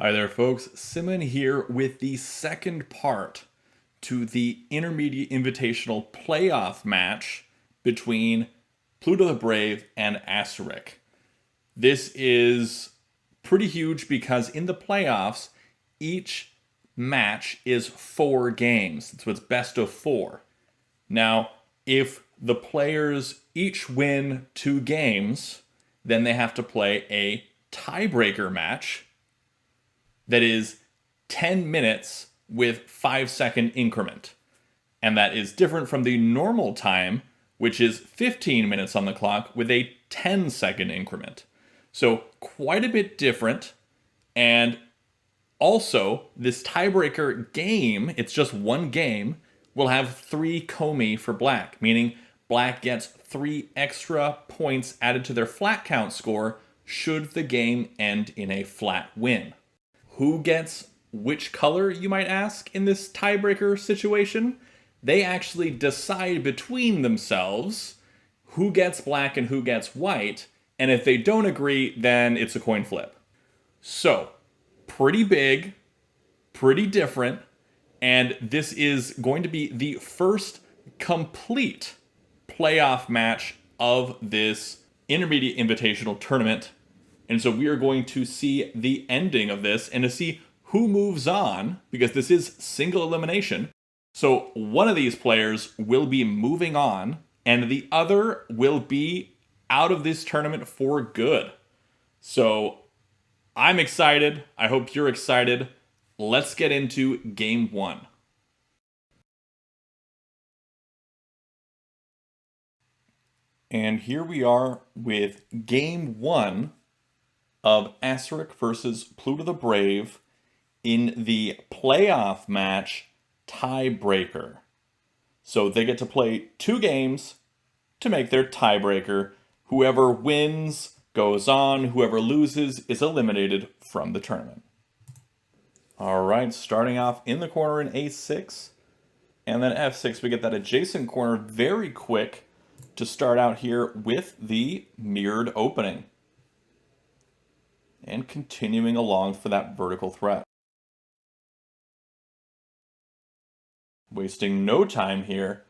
Hi there, folks. Simmon here with the second part to the Intermediate Invitational playoff match between PlutoTheBrave and Asceric. This is pretty huge because in the playoffs, each match is 4 games. So it's best of 4. Now, if the players each win 2 games, then they have to play a tiebreaker match that is 10 minutes with 5-second increment. And that is different from the normal time, which is 15 minutes on the clock with a 10-second increment. So quite a bit different. And also, this tiebreaker game, it's just one game, will have 3 komi for black, meaning black gets 3 extra points added to their flat count score should the game end in a flat win. Who gets which color, you might ask, in this tiebreaker situation? They actually decide between themselves who gets black and who gets white, and if they don't agree, then it's a coin flip. So, pretty big, pretty different, and this is going to be the first complete playoff match of this Intermediate Invitational Tournament. And so we are going to see the ending of this and to see who moves on, because this is single elimination. So one of these players will be moving on, and the other will be out of this tournament for good. So I'm excited. I hope you're excited. Let's get into game 1. And here we are with game 1 of Asceric versus PlutoTheBrave in the playoff match tiebreaker. So they get to play 2 games to make their tiebreaker. Whoever wins goes on, whoever loses is eliminated from the tournament. Alright, starting off in the corner in A6, and then F6, we get that adjacent corner very quick to start out here with the mirrored opening. And continuing along for that vertical threat. Wasting no time here,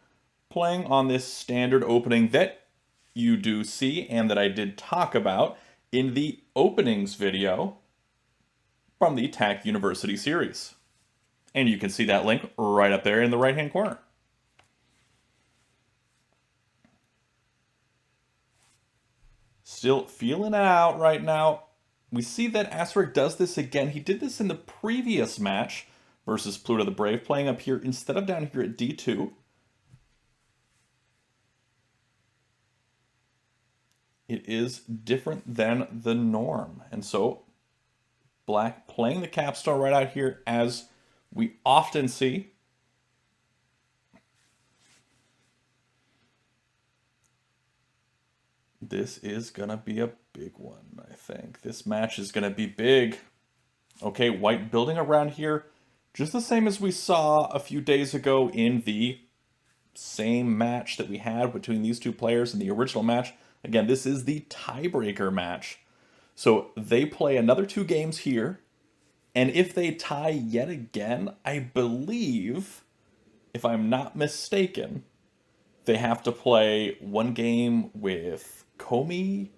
playing on this standard opening that you do see and that I did talk about in the openings video from the Tak University series. And you can see that link right up there in the right-hand corner. Still feeling it out right now. We see that Asceric does this again. He did this in the previous match versus PlutoTheBrave, playing up here instead of down here at D2. It is different than the norm. And so black playing the capstone right out here, as we often see. This is going to be a big one, I think. This match is going to be big. Okay, white building around here, just the same as we saw a few days ago in the same match that we had between these two players in the original match. Again, this is the tiebreaker match. So they play another 2 games here. And if they tie yet again, I believe, if I'm not mistaken, they have to play 1 game with komi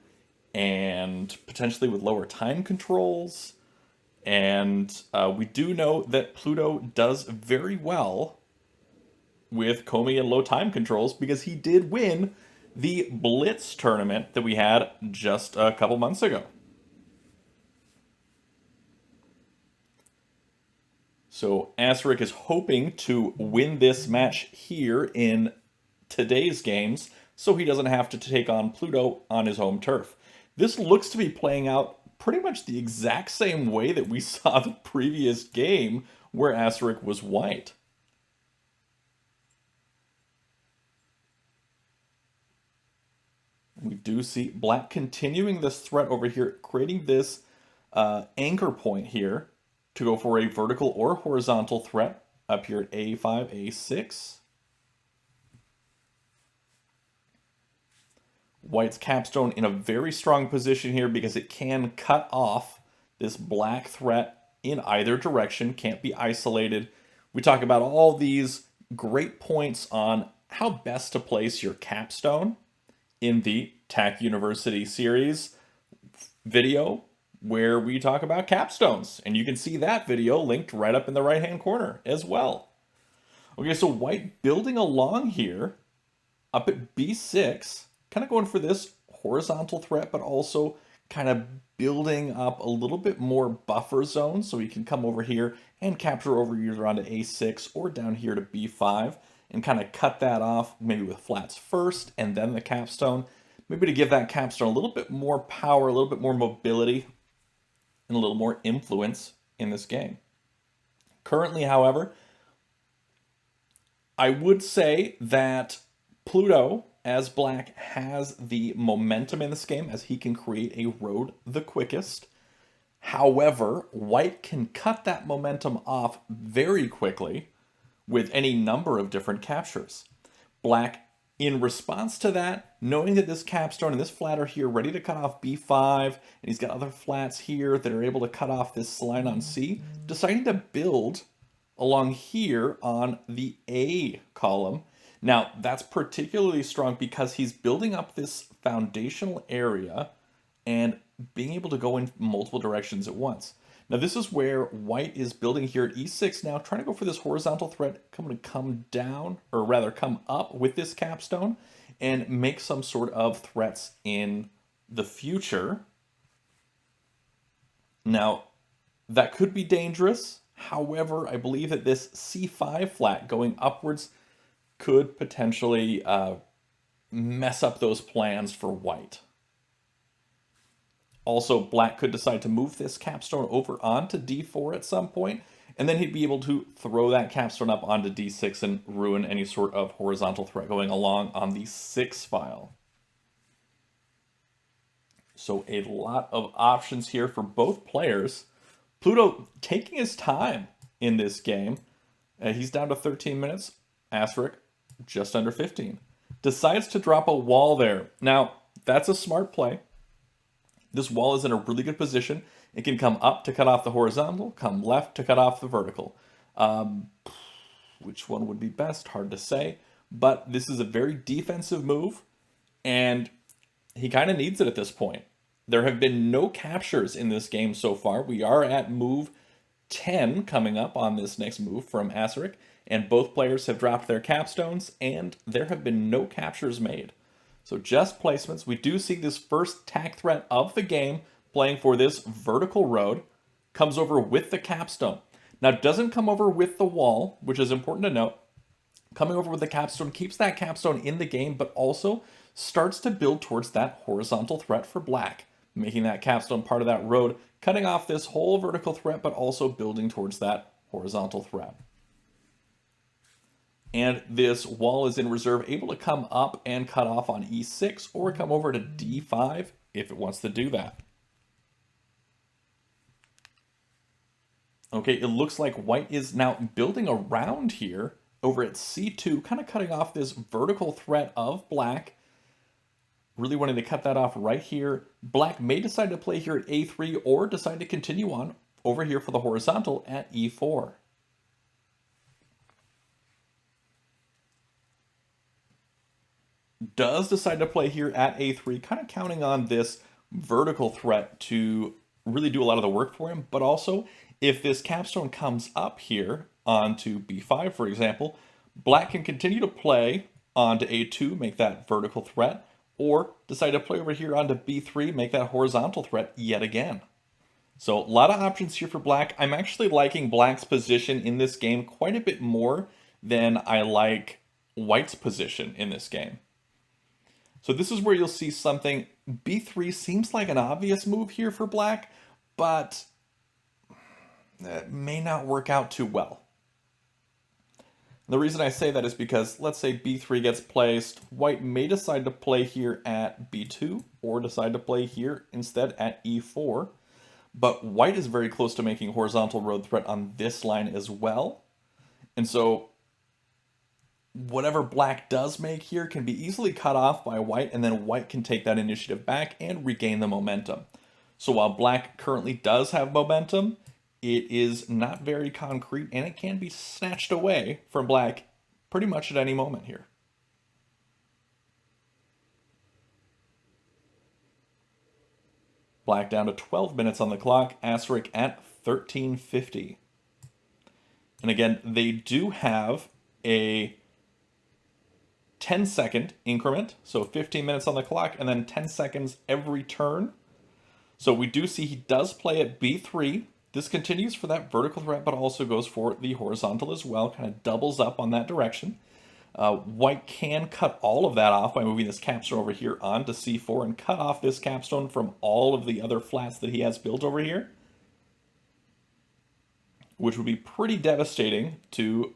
and potentially with lower time controls. And we do know that Pluto does very well with komi and low time controls because he did win the Blitz Tournament that we had just a couple months ago. So Asceric is hoping to win this match here in today's games so he doesn't have to take on Pluto on his home turf. This looks to be playing out pretty much the exact same way that we saw the previous game where Asceric was white. We do see black continuing this threat over here, creating this anchor point here to go for a vertical or horizontal threat up here at A5, A6. White's capstone in a very strong position here because it can cut off this black threat in either direction, can't be isolated. We talk about all these great points on how best to place your capstone in the Tak University series video where we talk about capstones. And you can see that video linked right up in the right-hand corner as well. Okay, so white building along here up at b6, kind of going for this horizontal threat, but also kind of building up a little bit more buffer zone so he can come over here and capture over here onto a6 or down here to b5 and kind of cut that off maybe with flats first and then the capstone, maybe to give that capstone a little bit more power, a little bit more mobility, and a little more influence in this game. Currently, however, I would say that Pluto, as black, has the momentum in this game as he can create a road the quickest. However, white can cut that momentum off very quickly with any number of different captures. Black, in response to that, knowing that this capstone and this flat are here ready to cut off b5, and he's got other flats here that are able to cut off this line on c, deciding to build along here on the A column. Now, that's particularly strong because he's building up this foundational area and being able to go in multiple directions at once. Now, this is where white is building here at e6 now, trying to go for this horizontal threat, going to come down, or rather come up with this capstone and make some sort of threats in the future. Now, that could be dangerous. However, I believe that this c5 flat going upwards could potentially mess up those plans for white. Also, black could decide to move this capstone over onto d4 at some point, and then he'd be able to throw that capstone up onto d6 and ruin any sort of horizontal threat going along on the 6 file. So a lot of options here for both players. Pluto taking his time in this game. He's down to 13 minutes. Asceric just under 15. Decides to drop a wall there. Now, that's a smart play. This wall is in a really good position. It can come up to cut off the horizontal, come left to cut off the vertical. Which one would be best? Hard to say. But this is a very defensive move, and he kind of needs it at this point. There have been no captures in this game so far. We are at move 10 coming up on this next move from Asceric, and both players have dropped their capstones, and there have been no captures made. So just placements. We do see this first Tak threat of the game playing for this vertical road. Comes over with the capstone. Now, it doesn't come over with the wall, which is important to note. Coming over with the capstone keeps that capstone in the game, but also starts to build towards that horizontal threat for black, making that capstone part of that road, cutting off this whole vertical threat, but also building towards that horizontal threat. And this wall is in reserve, able to come up and cut off on e6 or come over to d5 if it wants to do that. Okay, it looks like white is now building around here over at c2, kind of cutting off this vertical threat of black. Really wanting to cut that off right here. Black may decide to play here at a3 or decide to continue on over here for the horizontal at e4. Does decide to play here at a3, kind of counting on this vertical threat to really do a lot of the work for him, but also if this capstone comes up here onto b5, for example, black can continue to play onto a2, make that vertical threat, or decide to play over here onto b3, make that horizontal threat yet again. So a lot of options here for black. I'm actually liking black's position in this game quite a bit more than I like white's position in this game. So this is where you'll see something. b3 seems like an obvious move here for black, but it may not work out too well. The reason I say that is because let's say b3 gets placed, white may decide to play here at b2 or decide to play here instead at e4, but white is very close to making a horizontal road threat on this line as well. And so whatever black does make here can be easily cut off by white, and then white can take that initiative back and regain the momentum. So while black currently does have momentum, it is not very concrete, and it can be snatched away from black pretty much at any moment here. Black down to 12 minutes on the clock, Asceric at 1350. And again, they do have a 10-second increment, so 15 minutes on the clock, and then 10 seconds every turn. So we do see he does play at B3. This continues for that vertical threat, but also goes for the horizontal as well, kind of doubles up on that direction. White can cut all of that off by moving this capstone over here onto C4 and cut off this capstone from all of the other flats that he has built over here, which would be pretty devastating to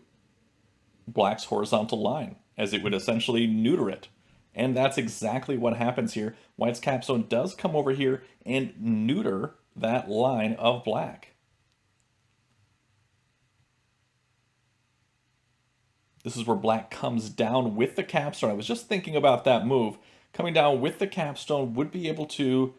black's horizontal line, as it would essentially neuter it. And that's exactly what happens here. White's capstone does come over here and neuter that line of black. This is where black comes down with the capstone. I was just thinking about that move. Coming down with the capstone would be able to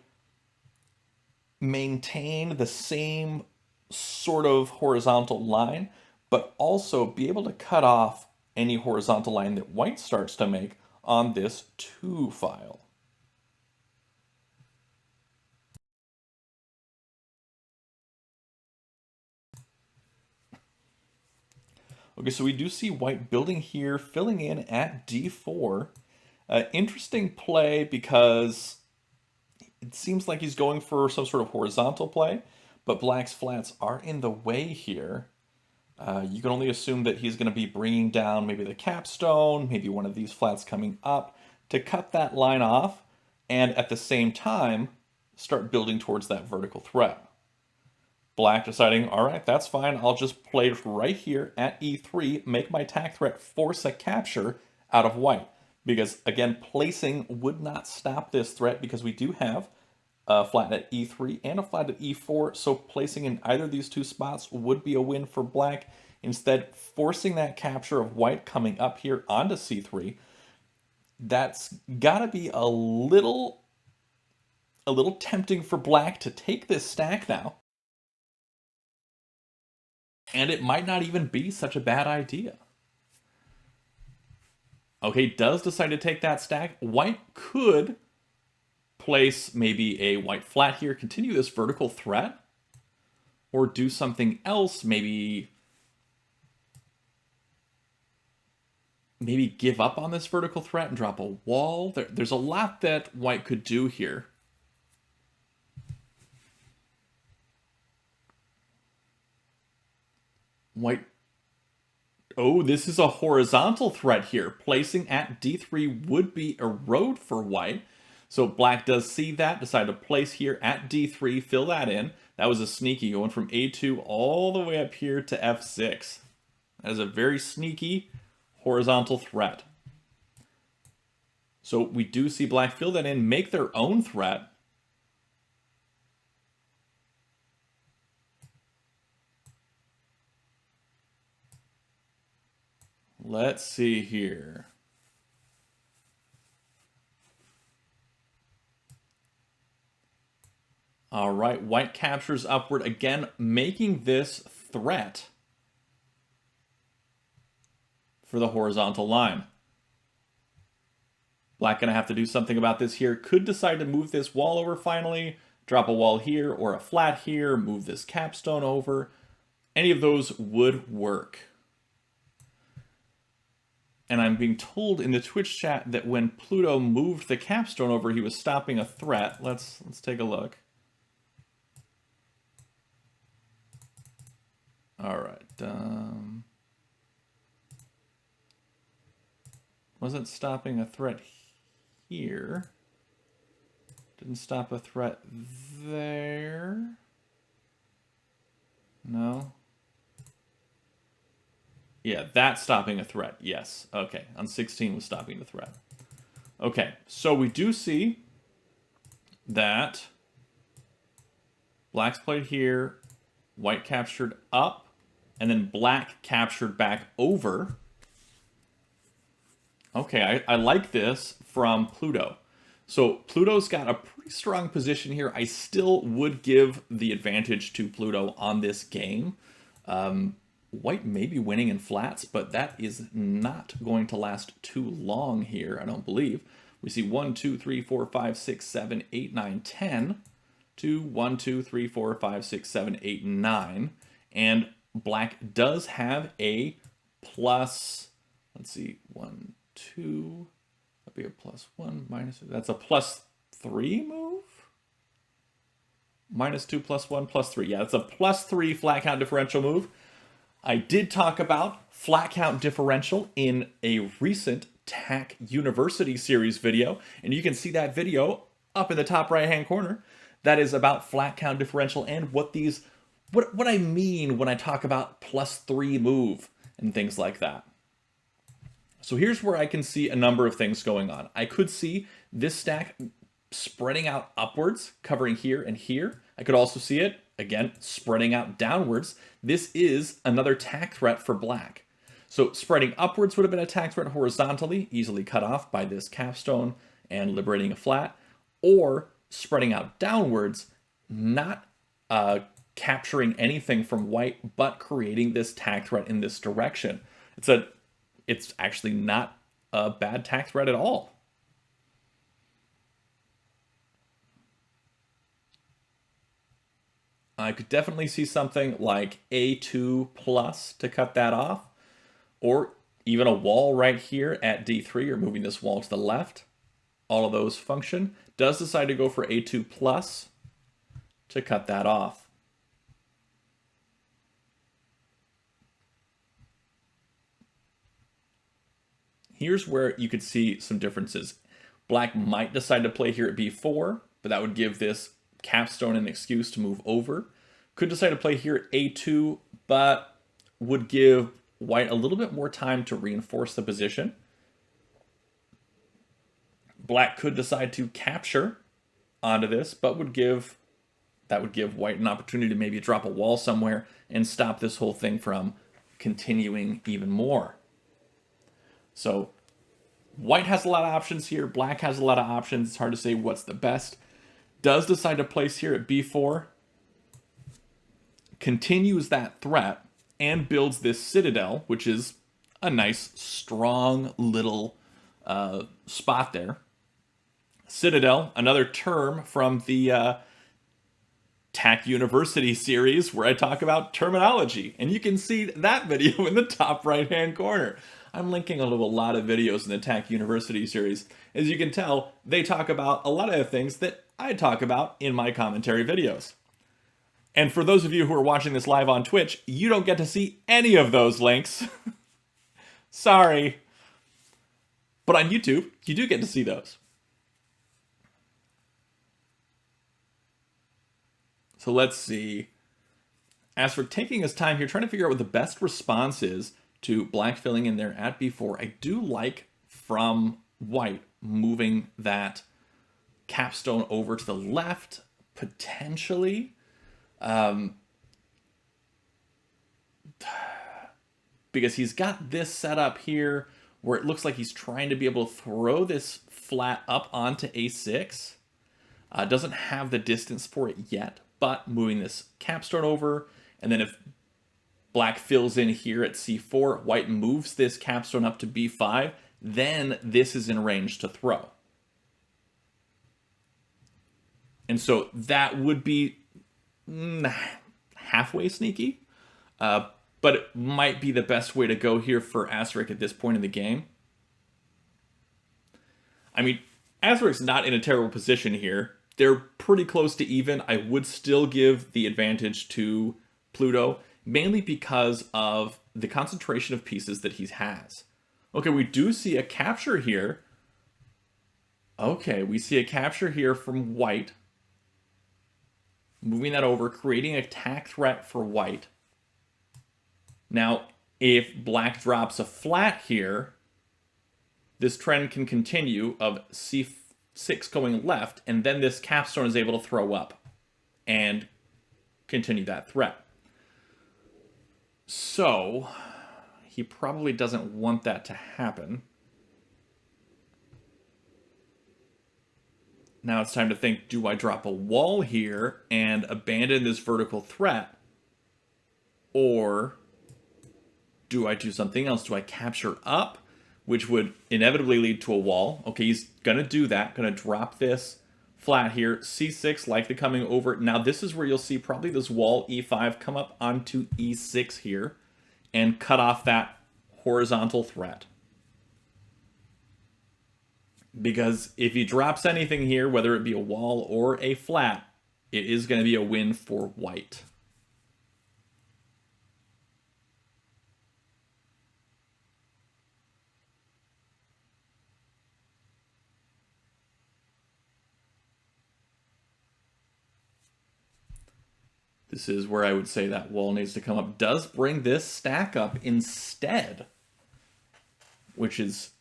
maintain the same sort of horizontal line, but also be able to cut off any horizontal line that white starts to make on this 2 file. Okay, so we do see white building here, filling in at D4. Interesting play because it seems like he's going for some sort of horizontal play, but black's flats are in the way here. You can only assume that he's going to be bringing down maybe the capstone, maybe one of these flats coming up to cut that line off, and at the same time, start building towards that vertical threat. Black deciding, all right, that's fine. I'll just play right here at E3, make my tak threat, force a capture out of white. Because, again, placing would not stop this threat because we do have a flat at E3 and a flat at E4. So placing in either of these two spots would be a win for black. Instead, forcing that capture of white coming up here onto C3, that's got to be a little tempting for black to take this stack now. And it might not even be such a bad idea. Okay, does decide to take that stack. White could place maybe a white flat here, continue this vertical threat, or do something else, maybe give up on this vertical threat and drop a wall. There's a lot that white could do here. White, oh, this is a horizontal threat here. Placing at D3 would be erode for white. So black does see that, decide to place here at D3, fill that in. That was a sneaky, going from A2 all the way up here to F6. That is a very sneaky horizontal threat. So we do see black fill that in, make their own threat. Let's see here. All right, white captures upward, again, making this threat for the horizontal line. Black gonna have to do something about this here. Could decide to move this wall over finally, drop a wall here or a flat here, move this capstone over. Any of those would work. And I'm being told in the Twitch chat that when Pluto moved the capstone over, he was stopping a threat. Let's take a look. All right. Wasn't stopping a threat here. Didn't stop a threat there. No. Yeah, that's stopping a threat. Yes. Okay. On 16 was stopping the threat. Okay. So we do see that black's played here, white captured up, and then black captured back over. Okay, I like this from Pluto. So Pluto's got a pretty strong position here. I still would give the advantage to Pluto on this game. White may be winning in flats, but that is not going to last too long here, I don't believe. We see 1, 2, 3, 4, 5, 6, 7, 8, 9, 10 to 1, 2, 3, 4, 5, 6, 7, 8, 9. And black does have a plus, let's see, 1, 2, that'd be a plus 1, minus, that's a plus 3 move? Minus 2, plus 1, plus 3. Yeah, it's a plus 3 flat count differential move. I did talk about flat count differential in a recent Tak University series video, and you can see that video up in the top right hand corner. That is about flat count differential and what I mean when I talk about plus 3 move and things like that. So here's where I can see a number of things going on. I could see this stack spreading out upwards, covering here and here. I could also see it, again, spreading out downwards. This is another Tak threat for black. So spreading upwards would have been a Tak threat horizontally, easily cut off by this capstone and liberating a flat, or spreading out downwards, not capturing anything from white, but creating this Tak threat in this direction. It's actually not a bad Tak threat at all. I could definitely see something like A2 plus to cut that off, or even a wall right here at D3, or moving this wall to the left. All of those function. Does decide to go for A2 plus to cut that off. Here's where you could see some differences. Black might decide to play here at B4, but that would give this capstone an excuse to move over. Could decide to play here at A2, but would give white a little bit more time to reinforce the position. Black could decide to capture onto this, but that would give white an opportunity to maybe drop a wall somewhere and stop this whole thing from continuing even more. So white has a lot of options here. Black has a lot of options. It's hard to say what's the best. Does decide to place here at B4. Continues that threat and builds this citadel, which is a nice, strong little spot there. Citadel, another term from the Tak University series where I talk about terminology. And you can see that video in the top right-hand corner. I'm linking a lot of videos in the Tak University series. As you can tell, they talk about a lot of the things that I talk about in my commentary videos. And for those of you who are watching this live on Twitch, you don't get to see any of those links. Sorry. But on YouTube, you do get to see those. So let's see. Asceric taking his time here, trying to figure out what the best response is to black filling in there at B4. I do like from white moving that capstone over to the left, potentially. Because he's got this set up here where it looks like he's trying to be able to throw this flat up onto A6. Doesn't have the distance for it yet, but moving this capstone over, and then if black fills in here at C4, white moves this capstone up to B5, then this is in range to throw. And so that would be halfway sneaky, but it might be the best way to go here for Asceric at this point in the game. I mean, Asceric's not in a terrible position here. They're pretty close to even. I would still give the advantage to Pluto, mainly because of the concentration of pieces that he has. Okay, we do see a capture here. Okay, we see a capture here from white. Moving that over, creating a Tak threat for white. Now, if black drops a flat here, this trend can continue of C6 going left, and then this capstone is able to throw up and continue that threat. So, he probably doesn't want that to happen. Now it's time to think, do I drop a wall here and abandon this vertical threat? Or do I do something else? Do I capture up, which would inevitably lead to a wall? Okay, he's going to do that. Going to drop this flat here. C6 likely coming over. Now this is where you'll see probably this wall E5 come up onto E6 here and cut off that horizontal threat. Because if he drops anything here, whether it be a wall or a flat, it is going to be a win for white. This is where I would say that wall needs to come up. Does bring this stack up instead, which is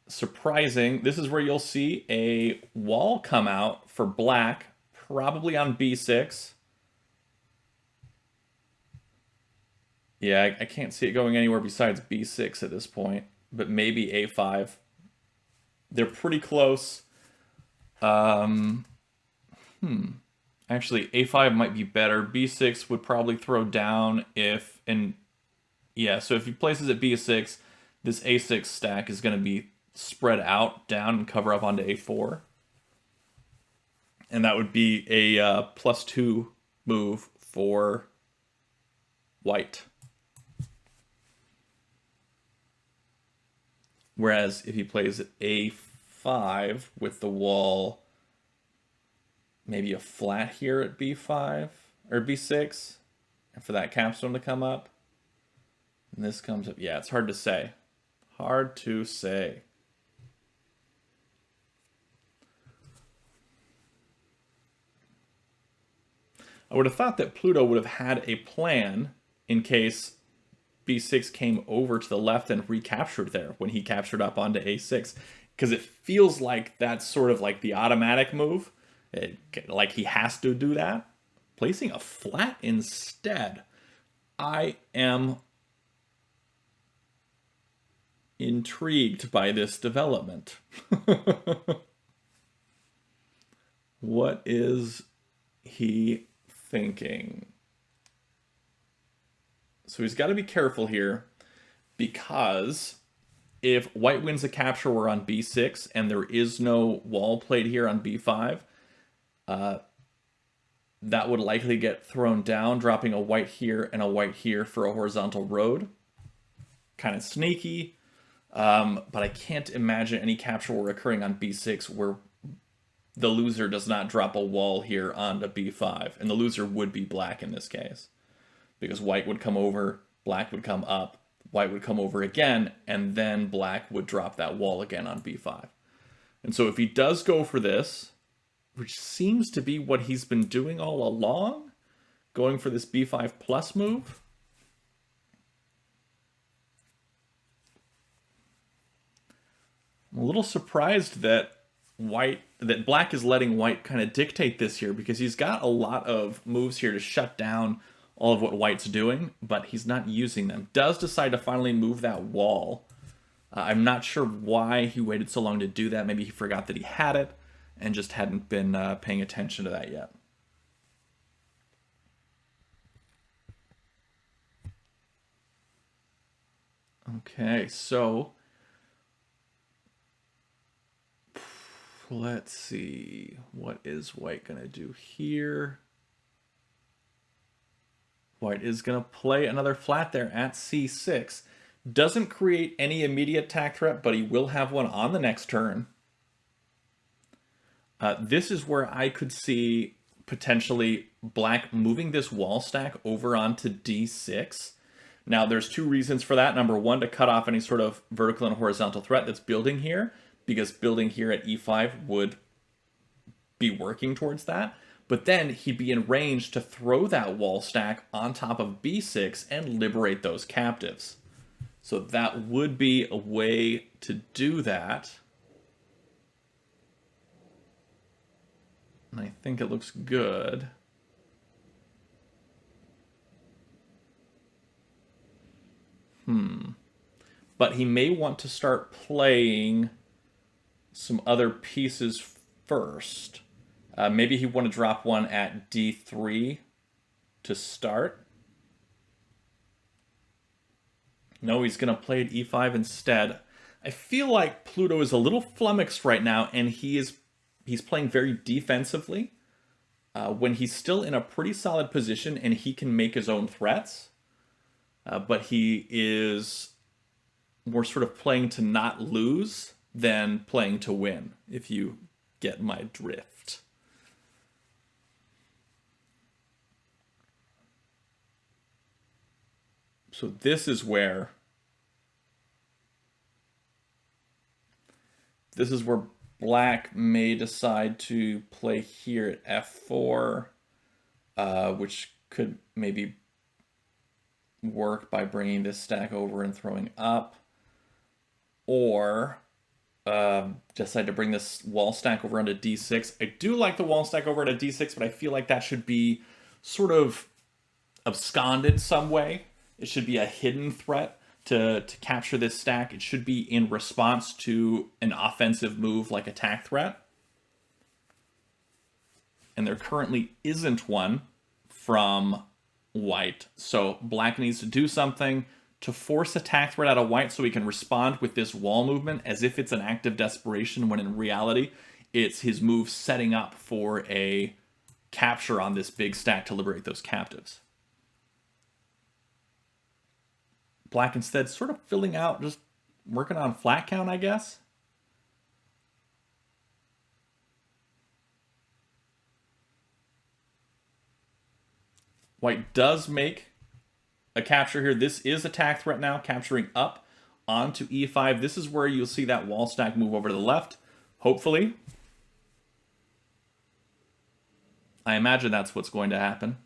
surprising. This is where you'll see a wall come out for black, probably on B6. Yeah, I can't see it going anywhere besides B6 at this point, but maybe A5. They're pretty close. Actually, A5 might be better. B6 would probably throw down if, and yeah, so if he places it B6, this A6 stack is going to be spread out, down, and cover up onto A4. And that would be a +2 move for white. Whereas if he plays A5 with the wall, maybe a flat here at B5 or B6, and for that capstone to come up, and this comes up. Yeah, it's hard to say. Hard to say. I would have thought that Pluto would have had a plan in case B6 came over to the left and recaptured there when he captured up onto A6, because it feels like that's sort of like the automatic move. Like he has to do that. Placing a flat instead. I am intrigued by this development. What is he thinking? So he's got to be careful here, because if white wins a capture, we're on B6 and there is no wall played here on B5, that would likely get thrown down, dropping a white here and a white here for a horizontal road. Kind of sneaky, but I can't imagine any capture war occurring on B6 where the loser does not drop a wall here onto B5, and the loser would be black in this case, because white would come over, black would come up, white would come over again, and then black would drop that wall again on B5. And so if he does go for this, which seems to be what he's been doing all along, going for this B5 plus move, I'm a little surprised that black is letting white kind of dictate this here, because he's got a lot of moves here to shut down all of what white's doing, but he's not using them. Does decide to finally move that wall. I'm not sure why he waited so long to do that. Maybe he forgot that he had it and just hadn't been paying attention to that yet. Okay, so let's see. What is white going to do here? White is going to play another flat there at C6. Doesn't create any immediate attack threat, but he will have one on the next turn. This is where I could see potentially black moving this wall stack over onto D6. Now, there's two reasons for that. Number one, to cut off any sort of vertical and horizontal threat that's building here, because building here at E5 would be working towards that. But then he'd be in range to throw that wall stack on top of B6 and liberate those captives. So that would be a way to do that. And I think it looks good. But he may want to start playing some other pieces first. Maybe he want to drop one at d3 to start. No, he's going to play at e5 instead. I feel like Pluto is a little flummoxed right now, and he's playing very defensively when he's still in a pretty solid position and he can make his own threats. But he is more sort of playing to not lose than playing to win, if you get my drift. So this is where Black may decide to play here at f4, which could maybe work by bringing this stack over and throwing up, or decide to bring this wall stack over onto d6. I do like the wall stack over at d6, but I feel like that should be sort of absconded some way. It should be a hidden threat to capture this stack. It should be in response to an offensive move like a Tak threat. And there currently isn't one from White. So Black needs to do something to force a Tak threat out of White so he can respond with this wall movement as if it's an act of desperation, when in reality it's his move setting up for a capture on this big stack to liberate those captives. Black instead sort of filling out, just working on flat count, I guess. White does make a capture here. This is a Tak threat now, capturing up onto e5. This is where you'll see that wall stack move over to the left, hopefully. I imagine that's what's going to happen,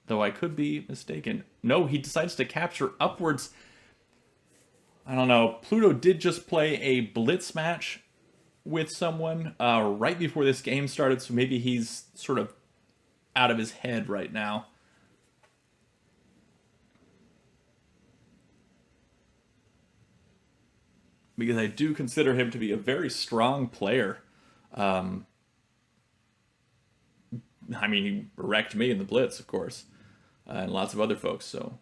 though I could be mistaken. No, he decides to capture upwards. I don't know. Pluto did just play a Blitz match with someone right before this game started, so maybe he's sort of out of his head right now. Because I do consider him to be a very strong player. I mean, he wrecked me in the Blitz, of course. And lots of other folks, so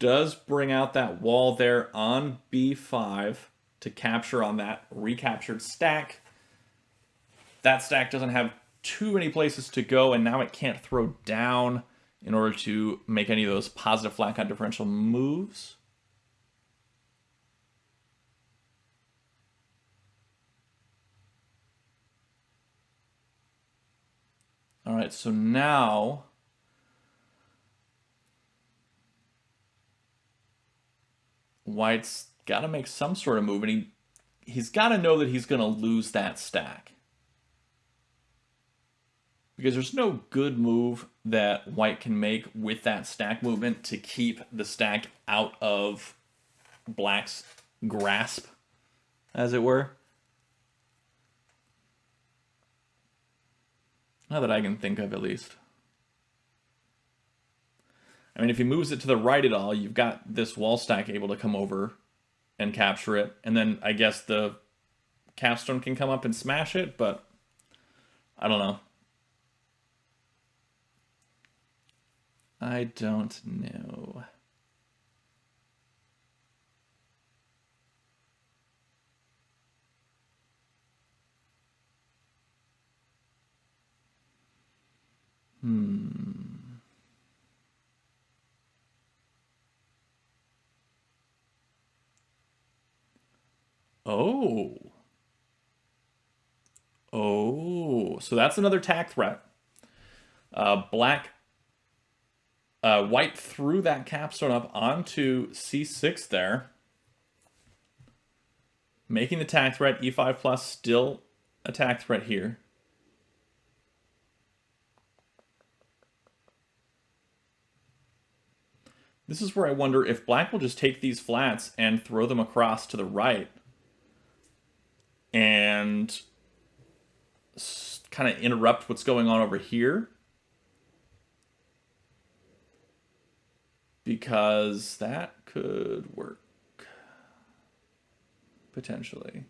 does bring out that wall there on b5 to capture on that recaptured stack. That stack doesn't have too many places to go, and now it can't throw down in order to make any of those positive flat count differential moves. All right, so now White's got to make some sort of move, and he's got to know that he's going to lose that stack. Because there's no good move that White can make with that stack movement to keep the stack out of Black's grasp, as it were. Not that I can think of, at least. I mean, if he moves it to the right at all, you've got this wall stack able to come over and capture it. And then I guess the capstone can come up and smash it, but I don't know. I don't know. Oh, so that's another Tak threat. White threw that capstone up onto c6 there, making the Tak threat. e5 plus still a Tak threat here. This is where I wonder if Black will just take these flats and throw them across to the right and kind of interrupt what's going on over here. Because that could work, potentially.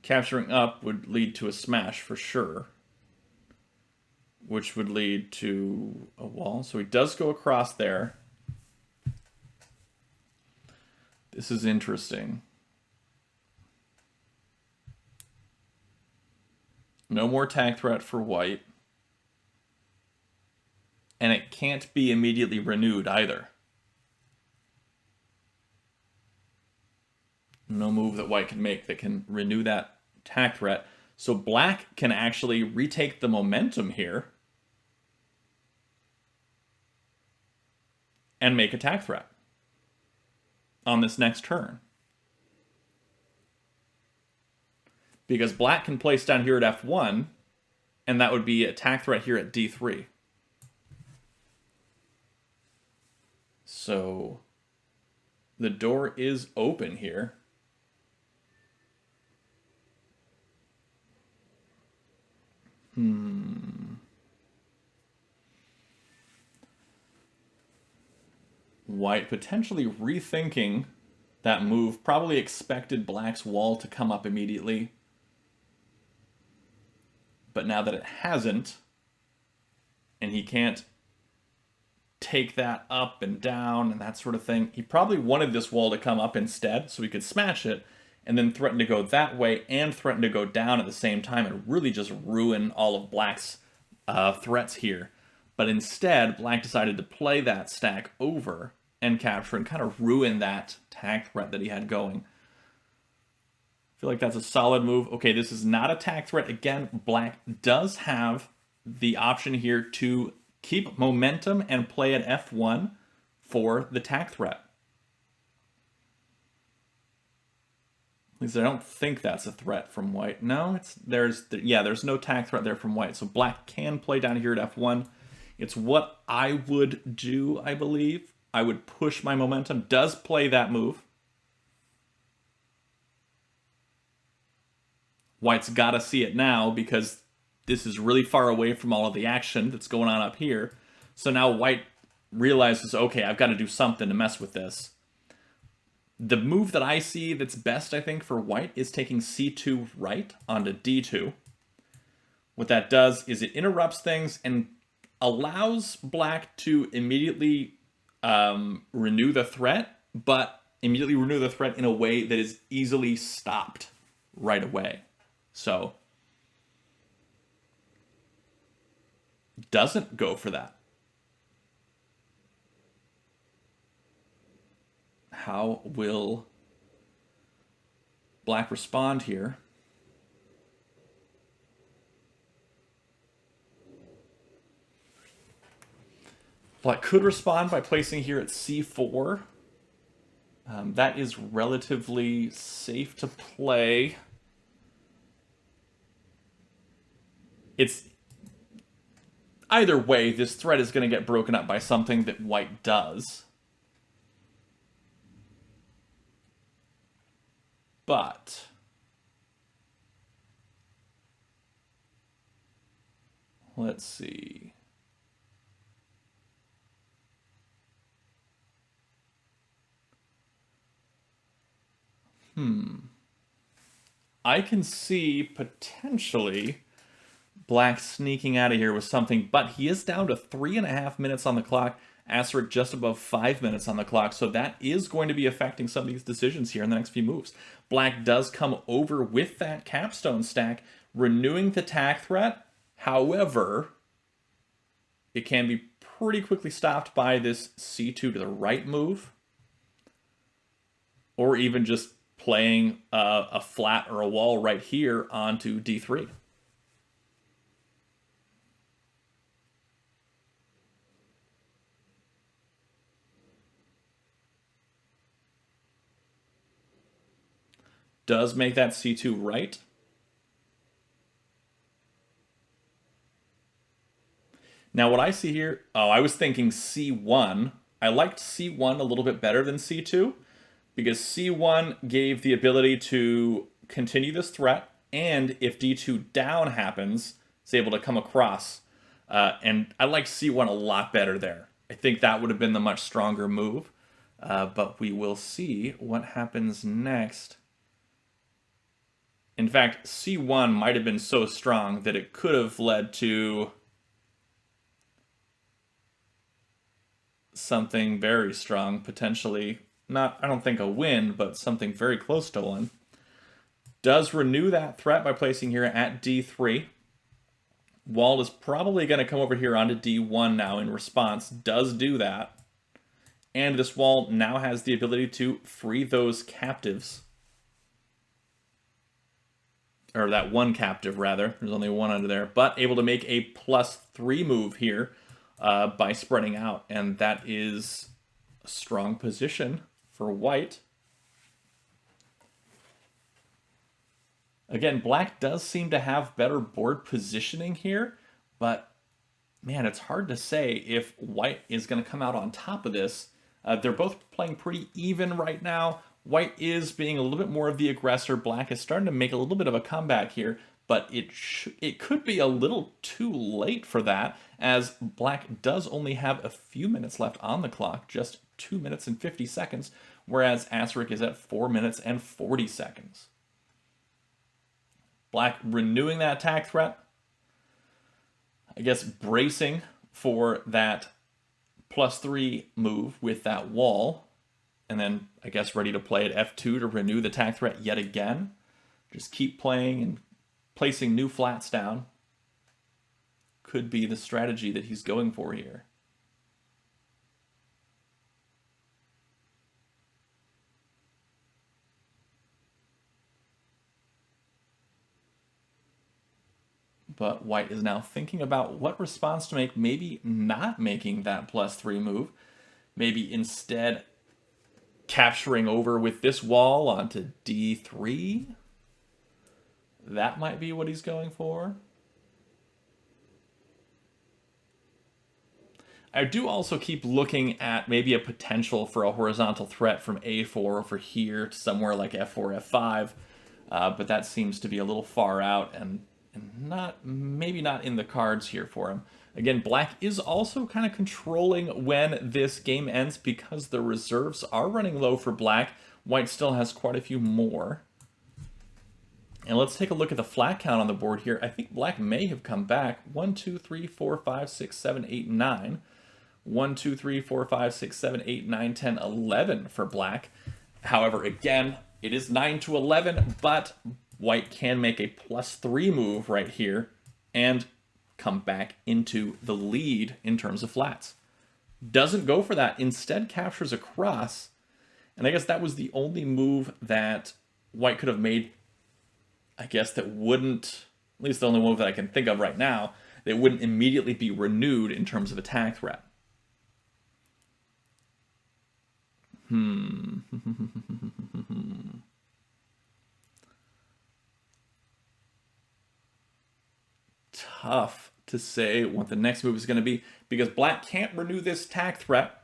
Capturing up would lead to a smash for sure, which would lead to a wall. So he does go across there. This is interesting. No more tag threat for white. And it can't be immediately renewed either. No move that white can make that can renew that tag threat. So black can actually retake the momentum here and make a tag threat on this next turn. Because black can place down here at F1, and that would be a tag threat here at D3. So the door is open here. White potentially rethinking that move. Probably expected black's wall to come up immediately. But now that it hasn't, and he can't take that up and down and that sort of thing, he probably wanted this wall to come up instead so he could smash it and then threaten to go that way and threaten to go down at the same time and really just ruin all of black's threats here. But instead, black decided to play that stack over and capture and kind of ruin that tag threat that he had going. I feel like that's a solid move. Okay, this is not a tag threat. Again, black does have the option here to keep momentum and play at F1 for the tag threat. At least I don't think that's a threat from white. No, there's no tag threat there from white. So black can play down here at F1. It's what I would do, I believe. I would push my momentum. Does play that move. White's got to see it now because this is really far away from all of the action that's going on up here. So now white realizes, okay, I've got to do something to mess with this. The move that I see that's best, I think, for white is taking C2 right onto D2. What that does is it interrupts things and allows black to immediately renew the threat, but immediately renew the threat in a way that is easily stopped right away. So doesn't go for that. How will black respond here? Black could respond by placing here at C4. That is relatively safe to play. It's either way, this threat is going to get broken up by something that white does. But let's see. I can see potentially black sneaking out of here with something, but he is down to 3.5 minutes on the clock. Asceric just above 5 minutes on the clock, so that is going to be affecting some of these decisions here in the next few moves. Black does come over with that capstone stack, renewing the tag threat. However, it can be pretty quickly stopped by this C2 to the right move, or even just playing a flat or a wall right here onto D3. Does make that C2 right. Now what I see here, I was thinking C1. I liked C1 a little bit better than C2 because C1 gave the ability to continue this threat, and if D2 down happens, it's able to come across. And I like C1 a lot better there. I think that would have been the much stronger move, but we will see what happens next. In fact, c1 might have been so strong that it could have led to something very strong, potentially. Not, I don't think a win, but something very close to one. Does renew that threat by placing here at d3. Wall is probably going to come over here onto d1 now in response. Does do that. And this wall now has the ability to free those captives. Or that one captive, rather. There's only one under there. But able to make a +3 move here by spreading out. And that is a strong position for white. Again, black does seem to have better board positioning here, but man, it's hard to say if white is going to come out on top of this. They're both playing pretty even right now. White is being a little bit more of the aggressor. Black is starting to make a little bit of a comeback here, but it could be a little too late for that, as black does only have a few minutes left on the clock, just 2 minutes and 50 seconds, whereas Asceric is at 4 minutes and 40 seconds. Black renewing that attack threat. I guess bracing for that +3 move with that wall. And then I guess ready to play at f2 to renew the attack threat yet again. Just keep playing and placing new flats down. Could be the strategy that he's going for here. But white is now thinking about what response to make, maybe not making that +3 move. Maybe instead capturing over with this wall onto d3. That might be what he's going for. I do also keep looking at maybe a potential for a horizontal threat from a4 over here to somewhere like f4, f5. But that seems to be a little far out and maybe not in the cards here for him. Again, black is also kind of controlling when this game ends because the reserves are running low for black. White still has quite a few more. And let's take a look at the flat count on the board here. I think black may have come back. 1, 2, 3, 4, 5, 6, 7, 8, 9. 1, 2, 3, 4, 5, 6, 7, 8, 9, 10, 11 for black. However, again, it is 9 to 11, but white can make a +3 move right here and come back into the lead in terms of flats. Doesn't go for that, instead captures across, and I guess that was the only move that white could have made, I guess, that wouldn't, at least the only move that I can think of right now, that wouldn't immediately be renewed in terms of attack threat. Tough to say what the next move is going to be because black can't renew this attack threat.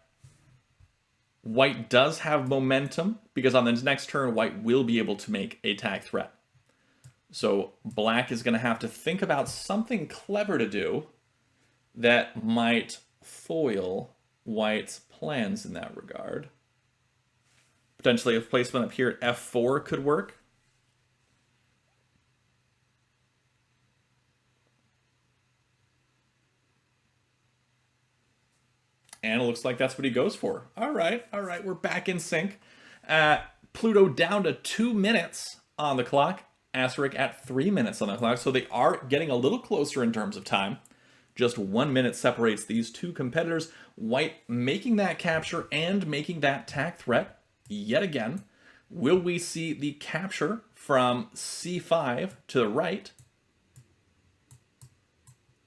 White does have momentum because on the next turn, white will be able to make a attack threat. So black is going to have to think about something clever to do that might foil white's plans in that regard. Potentially a placement up here at f4 could work. And it looks like that's what he goes for. All right, we're back in sync. Pluto down to 2 minutes on the clock. Asceric at 3 minutes on the clock. So they are getting a little closer in terms of time. Just 1 minute separates these two competitors. White making that capture and making that attack threat yet again. Will we see the capture from c5 to the right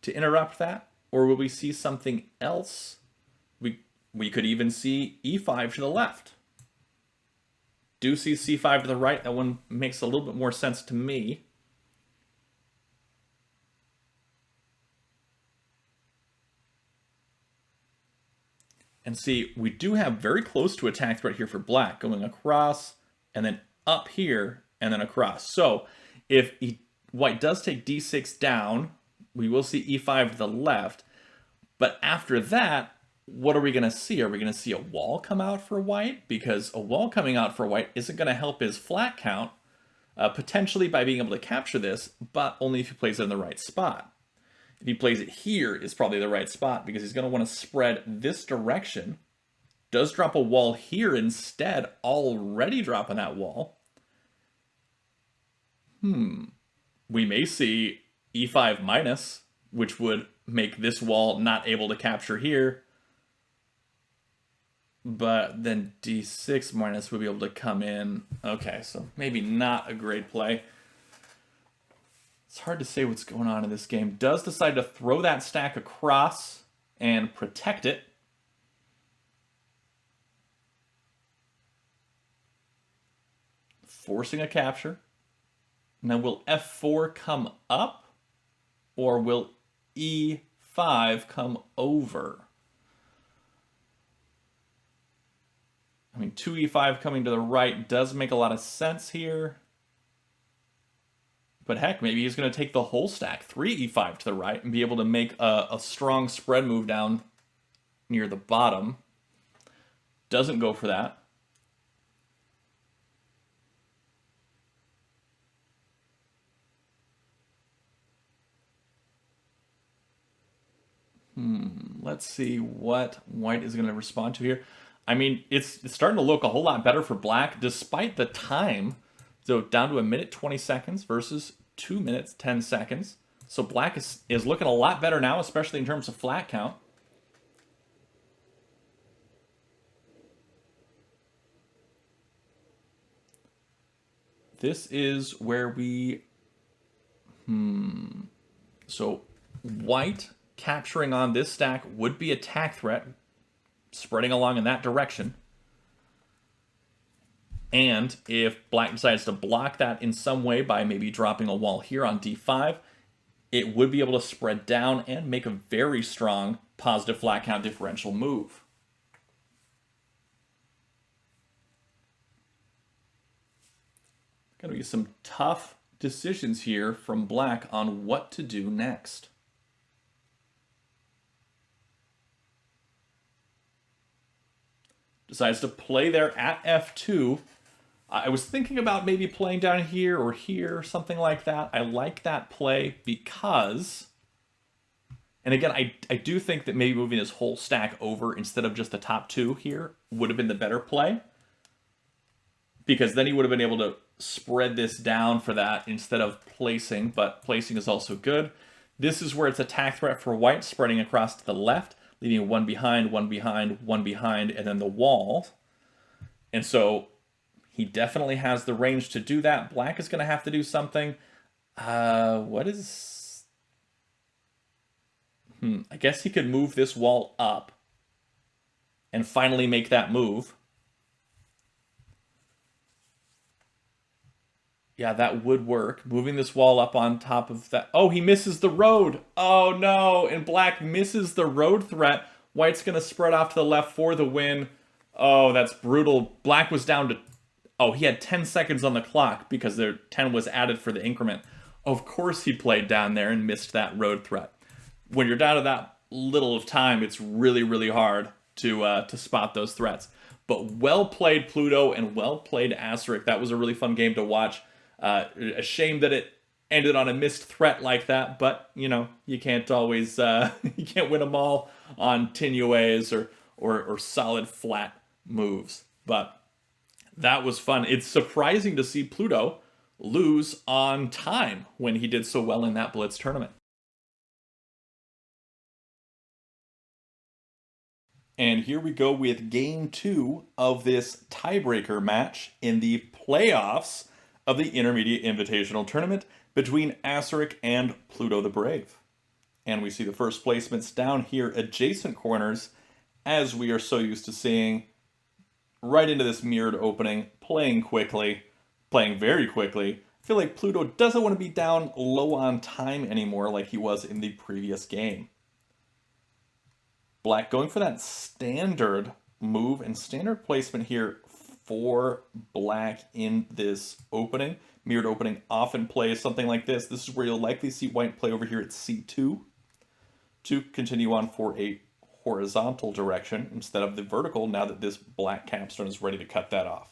to interrupt that? Or will we see something else? We could even see e5 to the left. Do see c5 to the right. That one makes a little bit more sense to me. And see, we do have very close to attack threat here for black, going across and then up here and then across. So if white does take d6 down, we will see e5 to the left. But after that, what are we going to see? Are we going to see a wall come out for white? Because a wall coming out for white isn't going to help his flat count. potentially by being able to capture this, but only if he plays it in the right spot. If he plays it here, is probably the right spot because he's going to want to spread this direction. Does drop a wall here instead, already dropping that wall. We may see e5 minus, which would make this wall not able to capture here. But then d6 minus would be able to come in. Okay, so maybe not a great play. It's hard to say what's going on in this game. Does decide to throw that stack across and protect it. Forcing a capture. Now will f4 come up, or will e5 come over? I mean, 2e5 coming to the right does make a lot of sense here. But heck, maybe he's going to take the whole stack, 3e5 to the right, and be able to make a strong spread move down near the bottom. Doesn't go for that. Let's see what white is going to respond to here. I mean, it's starting to look a whole lot better for black, despite the time. So down to 1 minute 20 seconds versus 2 minutes 10 seconds. So black is looking a lot better now, especially in terms of flat count. This is where we... So white capturing on this stack would be a tak threat, spreading along in that direction. And if black decides to block that in some way by maybe dropping a wall here on d5, it would be able to spread down and make a very strong positive flat count differential move. Going to be some tough decisions here from black on what to do next. Decides to play there at f2. I was thinking about maybe playing down here or here, something like that. I like that play because, and again, I do think that maybe moving this whole stack over instead of just the top two here would have been the better play, because then he would have been able to spread this down for that instead of placing, but placing is also good. This is where it's a tak threat for white, spreading across to the left, leaving one behind, one behind, one behind, and then the wall. And so he definitely has the range to do that. Black is going to have to do something. What is... I guess he could move this wall up and finally make that move. Yeah, that would work. Moving this wall up on top of that. Oh, he misses the road. Oh, no. And black misses the road threat. White's going to spread off to the left for the win. Oh, that's brutal. Black was down to... Oh, he had 10 seconds on the clock because there 10 was added for the increment. Of course he played down there and missed that road threat. When you're down to that little of time, it's really, really hard to spot those threats. But well played, Pluto, and well played, Asceric. That was a really fun game to watch. A shame that it ended on a missed threat like that, but, you know, you can't always, you can't win them all on tenues or solid flat moves. But that was fun. It's surprising to see Pluto lose on time when he did so well in that Blitz tournament. And here we go with game 2 of this tiebreaker match in the playoffs of the Intermediate Invitational Tournament between Asceric and PlutoTheBrave. And we see the first placements down here adjacent corners, as we are so used to seeing, right into this mirrored opening, playing quickly, playing very quickly. I feel like Pluto doesn't want to be down low on time anymore like he was in the previous game. Black going for that standard move and standard placement here for black in this opening. Mirrored opening often plays something like this. This is where you'll likely see white play over here at c2 to continue on for a horizontal direction instead of the vertical, now that this black capstone is ready to cut that off.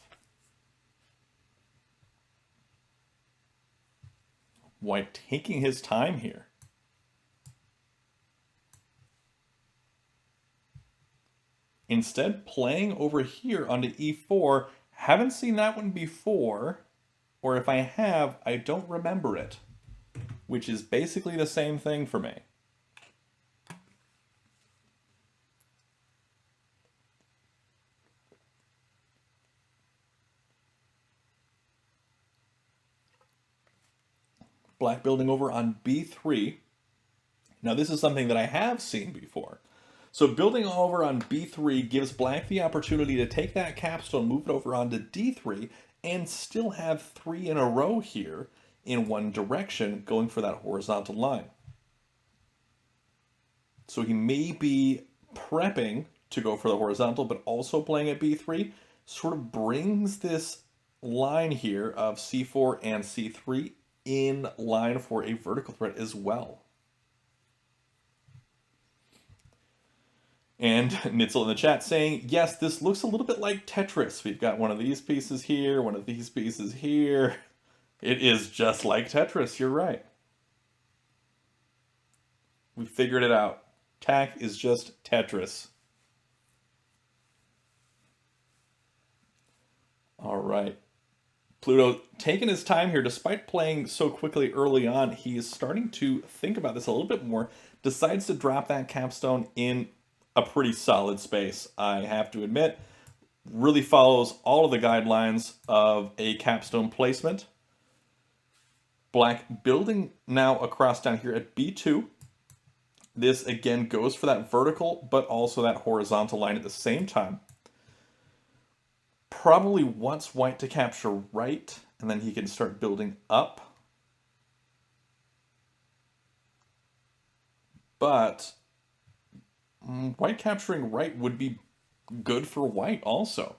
White taking his time here. Instead, playing over here onto e4. Haven't seen that one before, or if I have, I don't remember it, which is basically the same thing for me. Black building over on b3. Now this is something that I have seen before. So building over on b3 gives black the opportunity to take that capstone, move it over onto d3, and still have 3 in a row here in one direction, going for that horizontal line. So he may be prepping to go for the horizontal, but also playing at b3, sort of brings this line here of c4 and c3 in line for a vertical threat as well. And Nitzel in the chat saying, yes, this looks a little bit like Tetris. We've got one of these pieces here, one of these pieces here. It is just like Tetris, you're right. We figured it out. Tak is just Tetris. All right. Pluto taking his time here, despite playing so quickly early on, he is starting to think about this a little bit more, decides to drop that capstone in a pretty solid space, I have to admit. Really follows all of the guidelines of a capstone placement. Black building now across down here at b2. This again goes for that vertical, but also that horizontal line at the same time. Probably wants white to capture right, and then he can start building up. But white capturing right would be good for white also.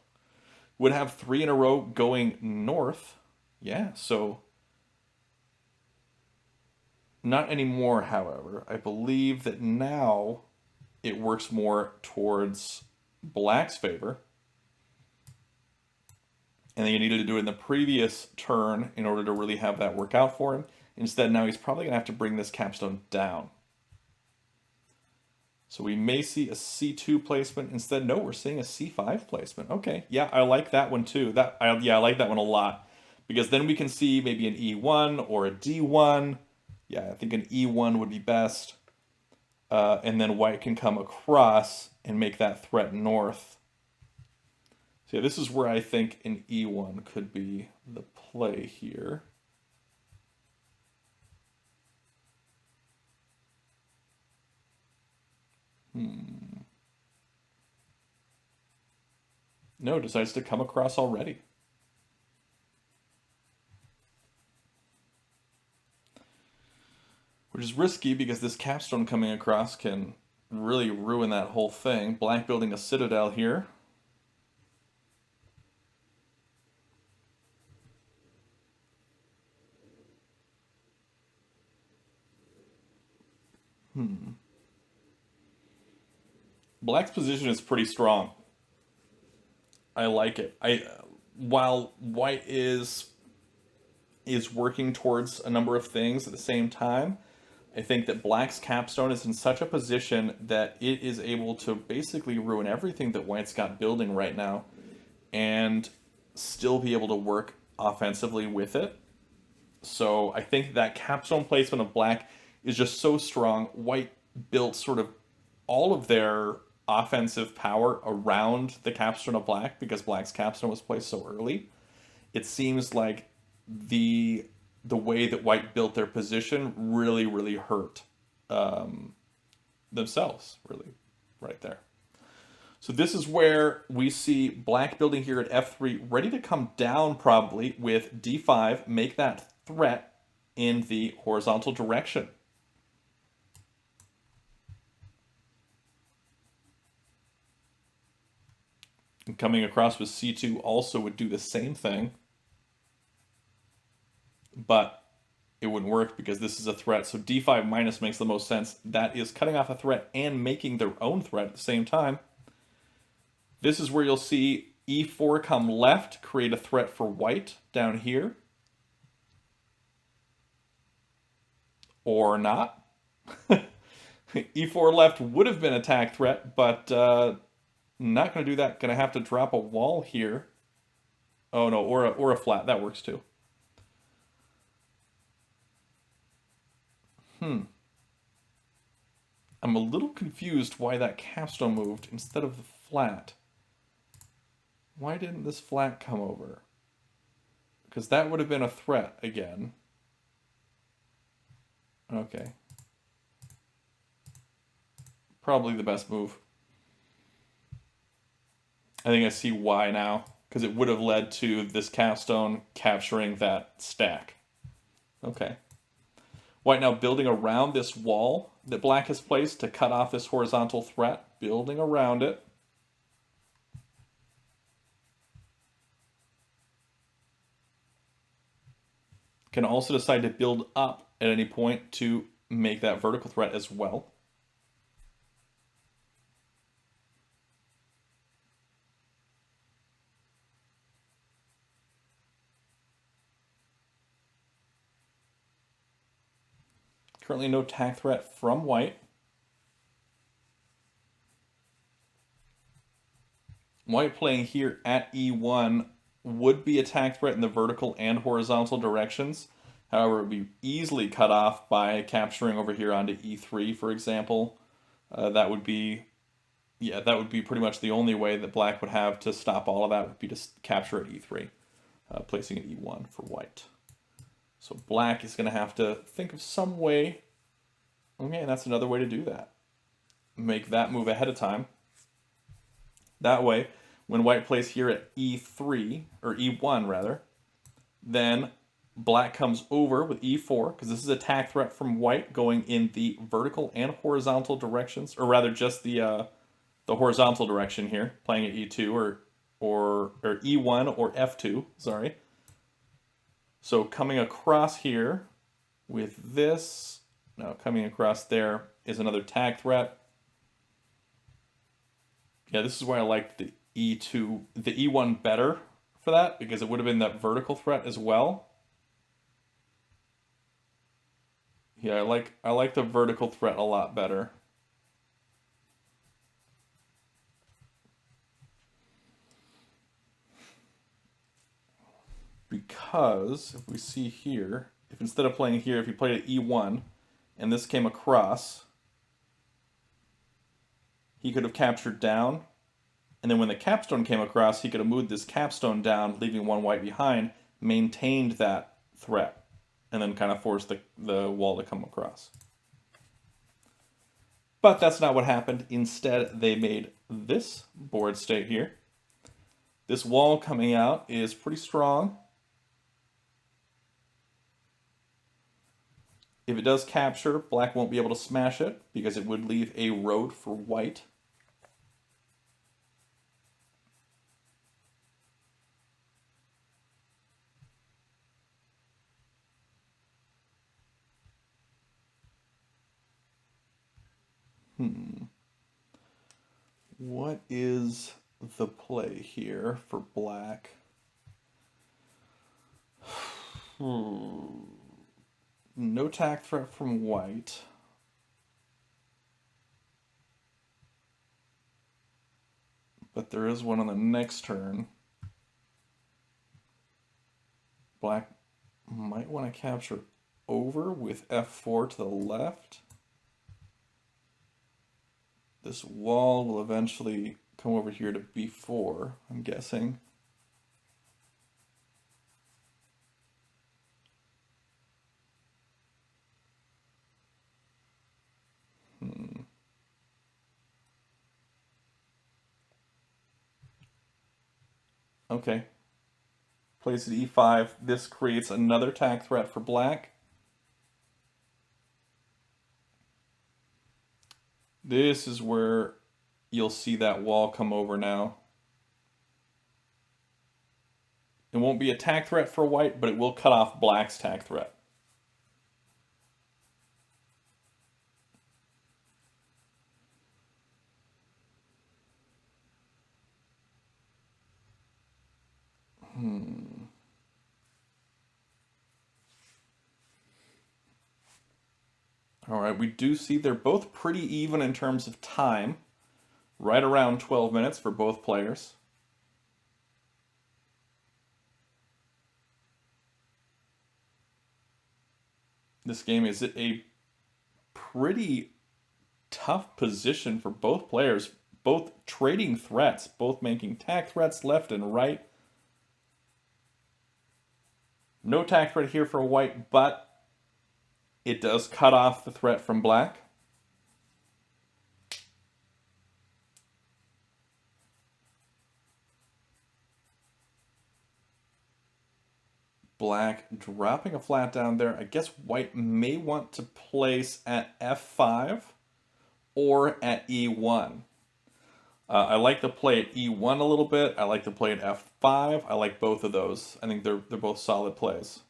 Would have 3 in a row going north. Yeah, so not anymore, however. I believe that now it works more towards black's favor. And then you needed to do it in the previous turn in order to really have that work out for him. Instead, now he's probably going to have to bring this capstone down. So we may see a c2 placement. Instead, no, we're seeing a c5 placement. Okay, yeah, I like that one too. I like that one a lot. Because then we can see maybe an e1 or a d1. Yeah, I think an e1 would be best. And then white can come across and make that threat north. So yeah, this is where I think an e1 could be the play here. No, decides to come across already. Which is risky because this capstone coming across can really ruin that whole thing. Black building a citadel here. Black's position is pretty strong. I like it. While white is working towards a number of things at the same time, I think that black's capstone is in such a position that it is able to basically ruin everything that white's got building right now and still be able to work offensively with it. So I think that capstone placement of black is just so strong. White built sort of all of their offensive power around the capstone of black because black's capstone was placed so early. It seems like the way that white built their position really hurt themselves, really, right there. So this is where we see black building here at f3, ready to come down probably with d5, make that threat in the horizontal direction. And coming across with c2 also would do the same thing. But it wouldn't work because this is a threat. So d5 minus makes the most sense. That is cutting off a threat and making their own threat at the same time. This is where you'll see e4 come left, create a threat for white down here. Or not. E4 left would have been a attack threat, but not going to do that. Going to have to drop a wall here. Oh no, or a flat. That works too. I'm a little confused why that capstone moved instead of the flat. Why didn't this flat come over? Because that would have been a threat again. Okay. Probably the best move. I think I see why now. Because it would have led to this capstone capturing that stack. Okay. White now building around this wall that black has placed to cut off this horizontal threat. Building around it. Can also decide to build up at any point to make that vertical threat as well. Currently no attack threat from white. White playing here at E1 would be attack threat in the vertical and horizontal directions. However, it would be easily cut off by capturing over here onto E3, for example. That would be pretty much the only way that black would have to stop all of that would be to capture at E3, placing at E1 for white. So black is going to have to think of some way. Okay, and that's another way to do that. Make that move ahead of time. That way, when white plays here at E3, or E1 rather, then black comes over with E4, because this is a attack threat from white going in the vertical and horizontal directions, or rather just the horizontal direction here, playing at E2 or E1 or F2, sorry. So coming across here with this, no, coming across there is another tag threat. Yeah, this is why I liked the E1 better for that, because it would have been that vertical threat as well. Yeah, I like the vertical threat a lot better. Because if we see here, if instead of playing here, if you played at E1 and this came across, he could have captured down, and then when the capstone came across, he could have moved this capstone down, leaving one white behind, maintained that threat, and then kind of forced the wall to come across. But that's not what happened. Instead, they made this board state here. This wall coming out is pretty strong. If it does capture, black won't be able to smash it because it would leave a road for white. What is the play here for black? No attack threat from white. But there is one on the next turn. Black might want to capture over with F4 to the left. This wall will eventually come over here to B4, I'm guessing. Okay. Plays at E5. This creates another attack threat for black. This is where you'll see that wall come over now. It won't be a attack threat for white, but it will cut off black's attack threat. All right, we do see they're both pretty even in terms of time. Right around 12 minutes for both players. This game is a pretty tough position for both players, both trading threats, both making tack threats left and right. No tack threat here for white, but it does cut off the threat from black. Black dropping a flat down there. I guess white may want to place at f5 or at e1. I like to play at e1 a little bit. I like to play at f5. I like both of those. I think they're both solid plays.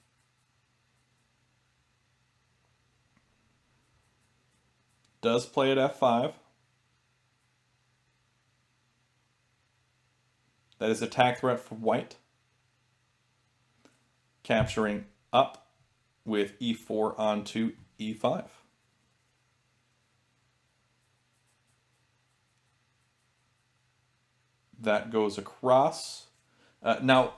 Does play at f5. That is a tack threat for white. Capturing up with e4 onto e5. That goes across. Now,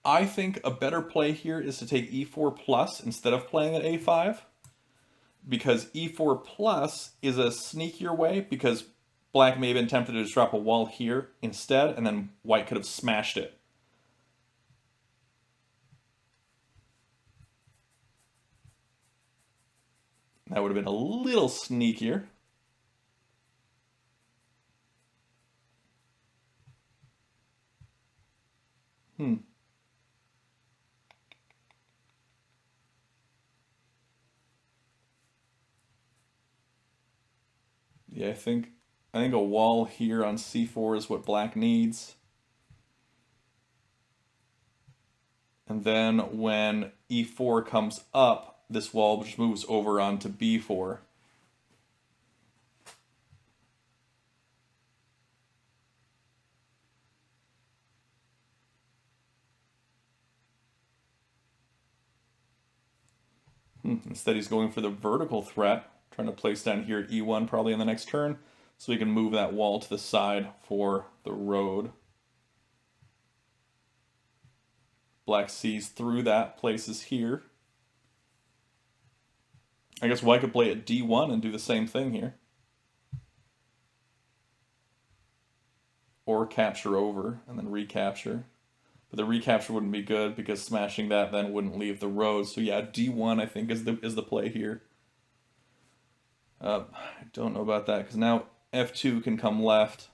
I think a better play here is to take e4 plus instead of playing at a5, because e4 plus is a sneakier way, because black may have been tempted to just drop a wall here instead, and then white could have smashed it. That would have been a little sneakier. Yeah, I think a wall here on c4 is what black needs. And then when e4 comes up, this wall just moves over onto b4. Instead, he's going for the vertical threat, trying to place down here at e1 probably in the next turn, so he can move that wall to the side for the road. Black sees through that, places here. I guess white could play at d1 and do the same thing here. Or capture over and then recapture. But the recapture wouldn't be good because smashing that then wouldn't leave the road. So yeah, d1 I think is the play here. I don't know about that because now f2 can come left.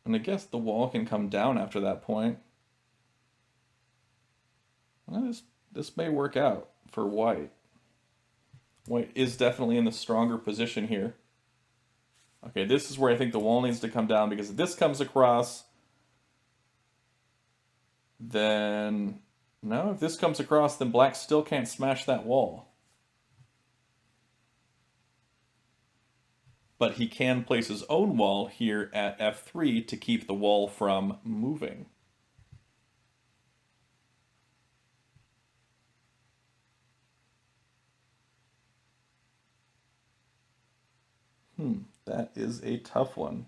And I guess the wall can come down after that point. Well, this may work out for white. White is definitely in the stronger position here. Okay, this is where I think the wall needs to come down, because if this comes across, then... No, if this comes across, then black still can't smash that wall. But he can place his own wall here at f3 to keep the wall from moving. That is a tough one.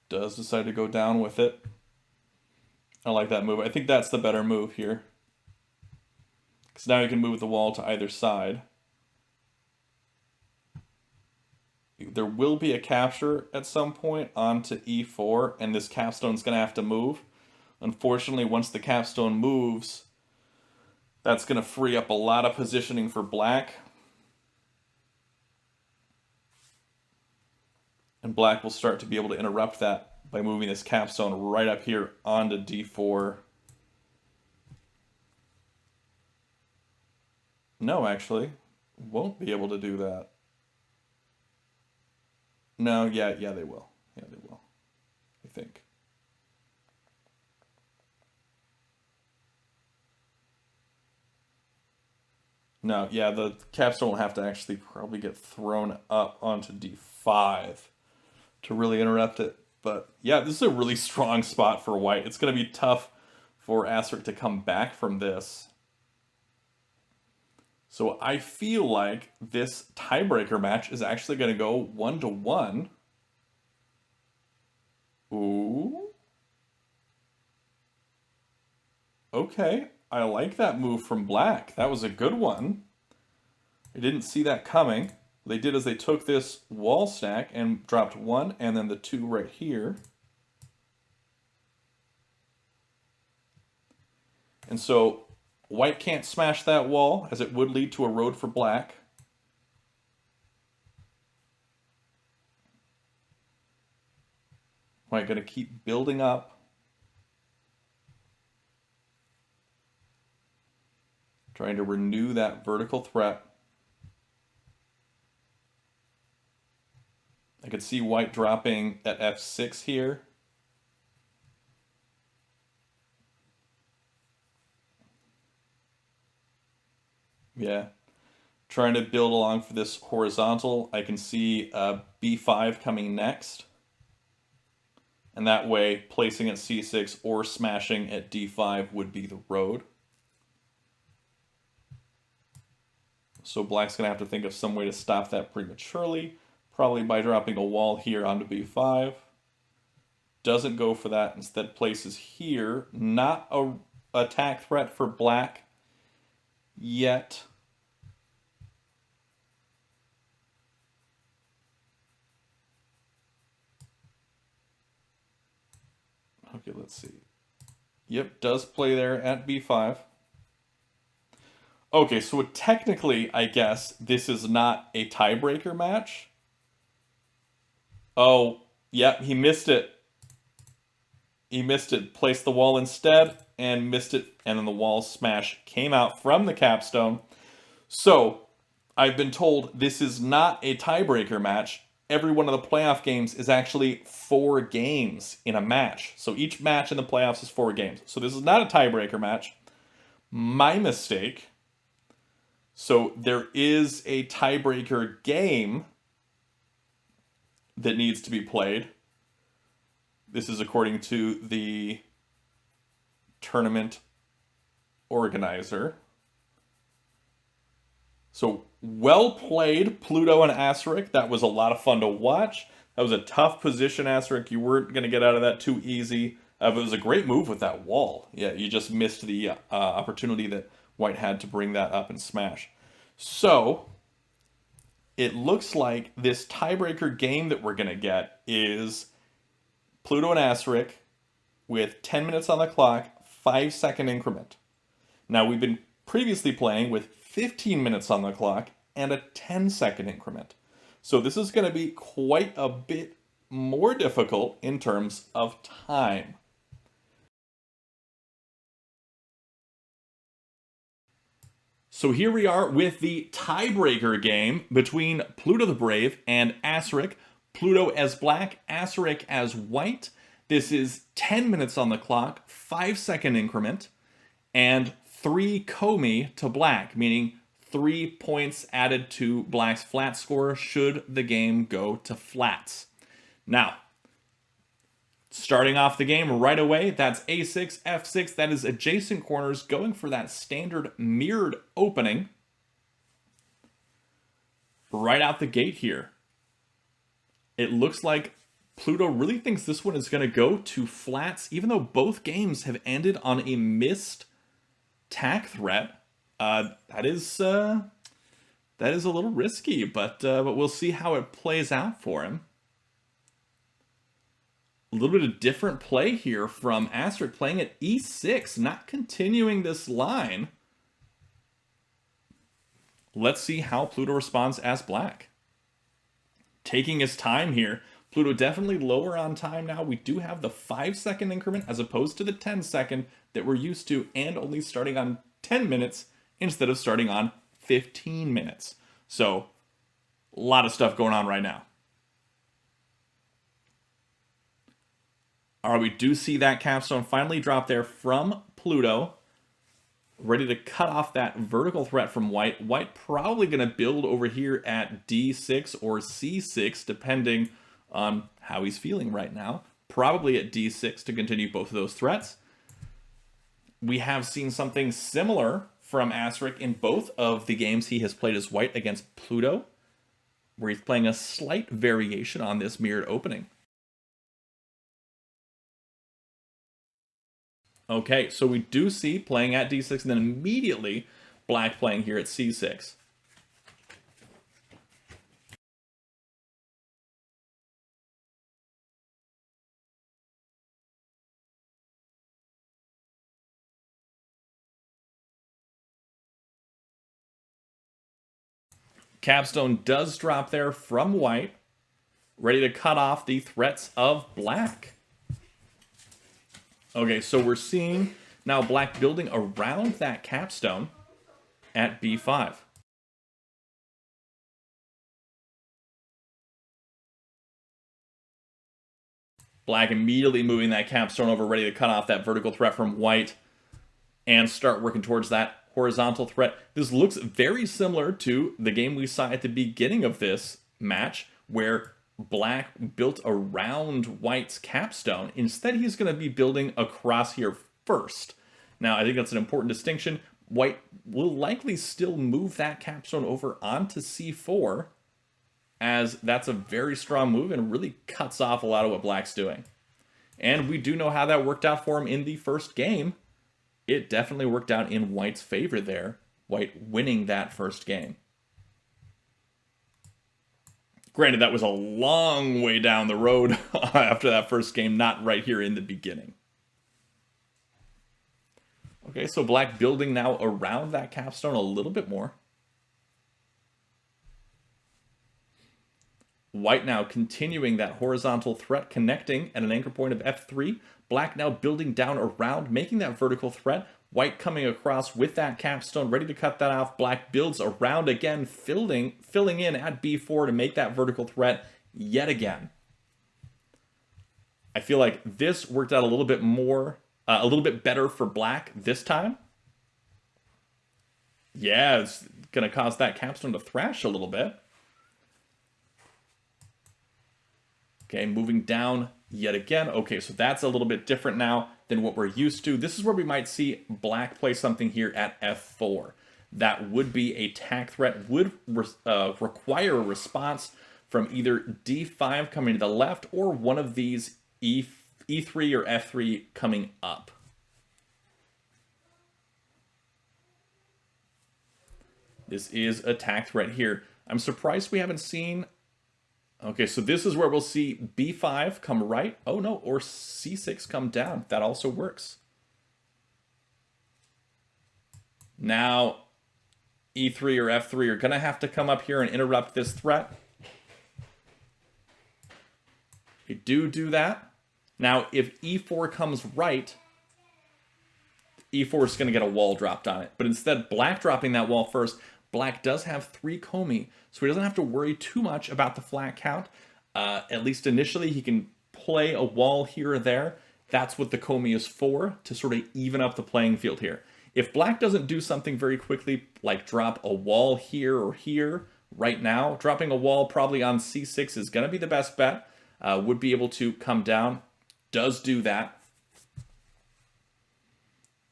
Does decide to go down with it. I like that move. I think that's the better move here. Because now you can move the wall to either side. There will be a capture at some point onto e4, and this capstone's going to have to move. Unfortunately, once the capstone moves, that's going to free up a lot of positioning for black. And black will start to be able to interrupt that by moving this capstone right up here onto d4. No, actually, won't be able to do that. No, yeah, they will. Yeah, they will, I think. No, yeah, the capstone will have to actually probably get thrown up onto d5 to really interrupt it. But yeah, this is a really strong spot for white. It's going to be tough for Asceric to come back from this. So I feel like this tiebreaker match is actually going to go 1-1. Ooh. Okay, I like that move from black. That was a good one. I didn't see that coming. What they did is they took this wall stack and dropped 1 and then the 2 right here. And so white can't smash that wall, as it would lead to a road for black. White going to keep building up. Trying to renew that vertical threat. I could see white dropping at f6 here. Yeah. Trying to build along for this horizontal. I can see b5 coming next. And that way, placing at c6 or smashing at d5 would be the road. So black's going to have to think of some way to stop that prematurely. Probably by dropping a wall here onto b5. Doesn't go for that. Instead places here. Not a attack threat for black yet. Okay, let's see. Yep, does play there at b5. Okay, so technically, I guess, this is not a tiebreaker match. Oh, yep, he missed it. He missed it. Placed the wall instead and missed it. And then the wall smash came out from the capstone. So, I've been told this is not a tiebreaker match. Every one of the playoff games is actually 4 games in a match. So each match in the playoffs is 4 games. So this is not a tiebreaker match. My mistake. So there is a tiebreaker game that needs to be played. This is according to the tournament organizer. So well played, Pluto and Asceric. That was a lot of fun to watch. That was a tough position, Asceric. You weren't going to get out of that too easy. But it was a great move with that wall. Yeah, you just missed the opportunity that white had to bring that up and smash. So it looks like this tiebreaker game that we're going to get is Pluto and Asceric with 10 minutes on the clock, 5-second increment. Now we've been previously playing with 15 minutes on the clock and a 10-second increment. So this is going to be quite a bit more difficult in terms of time. So here we are with the tiebreaker game between PlutoTheBrave and Asceric. Pluto as black, Asceric as white. This is 10 minutes on the clock, 5-second increment, and 3 komi to black, meaning 3 points added to black's flat score should the game go to flats. Now, starting off the game right away, that's a6, f6, that is adjacent corners going for that standard mirrored opening. Right out the gate here. It looks like Pluto really thinks this one is going to go to flats, even though both games have ended on a missed Tak threat. That is a little risky, but we'll see how it plays out for him. A little bit of different play here from Asceric, playing at e6, not continuing this line. Let's see how Pluto responds as black. Taking his time here. Pluto definitely lower on time now. We do have the 5-second increment as opposed to the 10-second that we're used to, and only starting on 10 minutes instead of starting on 15 minutes. So, a lot of stuff going on right now. All right, we do see that capstone finally drop there from Pluto. Ready to cut off that vertical threat from white. White probably going to build over here at d6 or c6, depending on how he's feeling right now. Probably at d6 to continue both of those threats. We have seen something similar from Asceric in both of the games he has played as white against Pluto, where he's playing a slight variation on this mirrored opening. Okay, so we do see playing at d6 and then immediately black playing here at c6. Capstone does drop there from white, ready to cut off the threats of black. Okay, so we're seeing now black building around that capstone at b5. Black immediately moving that capstone over, ready to cut off that vertical threat from white and start working towards that horizontal threat. This looks very similar to the game we saw at the beginning of this match, where black built around white's capstone. Instead, he's going to be building across here first. Now, I think that's an important distinction. White will likely still move that capstone over onto c4, as that's a very strong move and really cuts off a lot of what black's doing. And we do know how that worked out for him in the first game. It definitely worked out in white's favor there, white winning that first game. Granted, that was a long way down the road after that first game, not right here in the beginning. Okay, so black building now around that capstone a little bit more. White now continuing that horizontal threat, connecting at an anchor point of f3. Black now building down around, making that vertical threat. White coming across with that capstone, ready to cut that off. Black builds around again, filling in at b4 to make that vertical threat yet again. I feel like this worked out a little bit better for black this time. Yeah, it's going to cause that capstone to thrash a little bit. Okay, moving down yet again. Okay, so that's a little bit different now than what we're used to. This is where we might see black play something here at f4. That would be a tak threat, would require a response from either d5 coming to the left or one of these e3 or f3 coming up. This is a tak threat here. I'm surprised we haven't seen... Okay, so this is where we'll see b5 come right. Oh no, or c6 come down. That also works. Now, e3 or f3 are going to have to come up here and interrupt this threat. You do that. Now, if e4 comes right, e4 is going to get a wall dropped on it. But instead, black dropping that wall first. Black does have 3 komi, so he doesn't have to worry too much about the flat count. At least initially, he can play a wall here or there. That's what the komi is for, to sort of even up the playing field here. If black doesn't do something very quickly, like drop a wall here or here right now, dropping a wall probably on c6 is going to be the best bet. Would be able to come down. Does do that.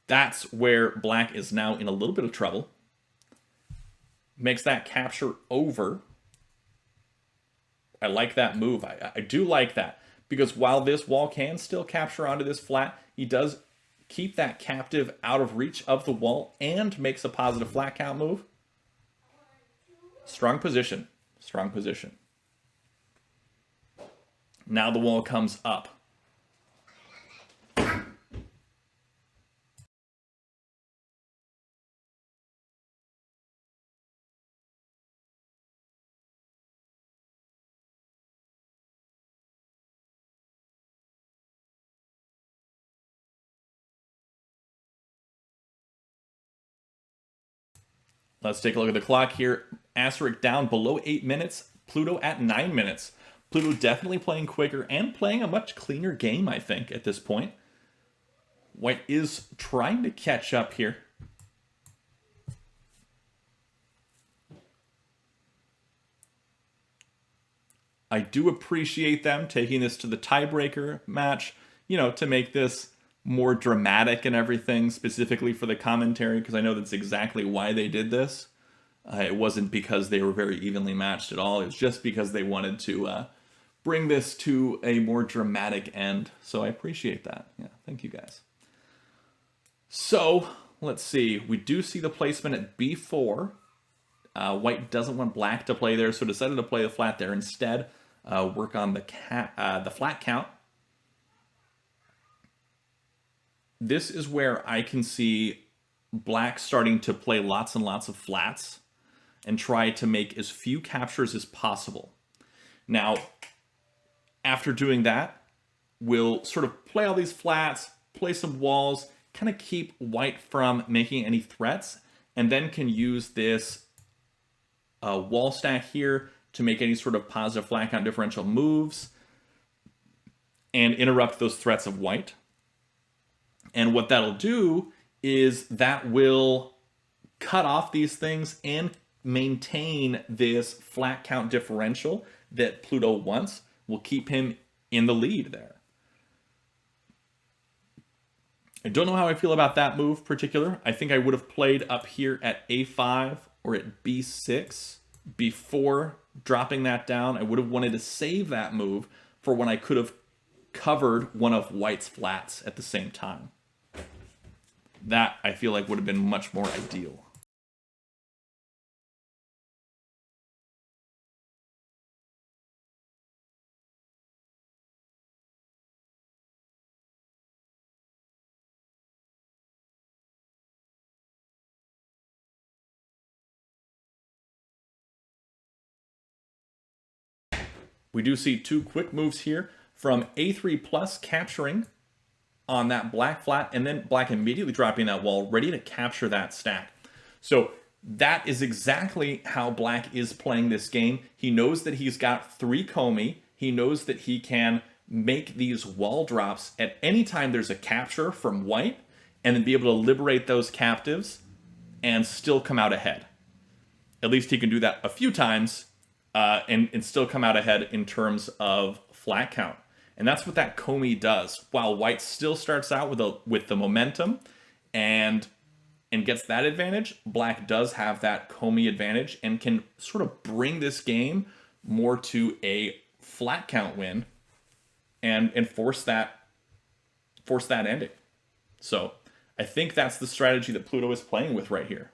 That's where black is now in a little bit of trouble. Makes that capture over. I like that move. I do like that. Because while this wall can still capture onto this flat, he does keep that captive out of reach of the wall and makes a positive flat count move. Strong position. Strong position. Now the wall comes up. Let's take a look at the clock here. Asceric down below 8 minutes. Pluto at 9 minutes. Pluto definitely playing quicker and playing a much cleaner game, I think, at this point. White is trying to catch up here. I do appreciate them taking this to the tiebreaker match, you know, to make this more dramatic and everything, specifically for the commentary, because I know that's exactly why they did this. It wasn't because they were very evenly matched at all. It was just because they wanted to bring this to a more dramatic end. So I appreciate that. Yeah, thank you guys. So let's see. We do see the placement at b4. White doesn't want black to play there, so decided to play the flat there instead. Work on the flat count. This is where I can see black starting to play lots and lots of flats and try to make as few captures as possible. Now, after doing that, we'll sort of play all these flats, play some walls, kind of keep white from making any threats, and then can use this wall stack here to make any sort of positive flat count differential moves and interrupt those threats of white. And what that'll do is that will cut off these things and maintain this flat count differential that Pluto wants. Will keep him in the lead there. I don't know how I feel about that move in particular. I think I would have played up here at a5 or at b6 before dropping that down. I would have wanted to save that move for when I could have covered one of white's flats at the same time. That, I feel like, would have been much more ideal. We do see two quick moves here from a3 plus capturing on that black flat, and then black immediately dropping that wall, ready to capture that stack. So that is exactly how black is playing this game. He knows that he's got 3 komi. He knows that he can make these wall drops at any time there's a capture from white, and then be able to liberate those captives and still come out ahead. At least he can do that a few times and still come out ahead in terms of flat count. And that's what that komi does. While white still starts out with the momentum and gets that advantage, black does have that komi advantage and can sort of bring this game more to a flat count win and force that ending. So I think that's the strategy that Pluto is playing with right here.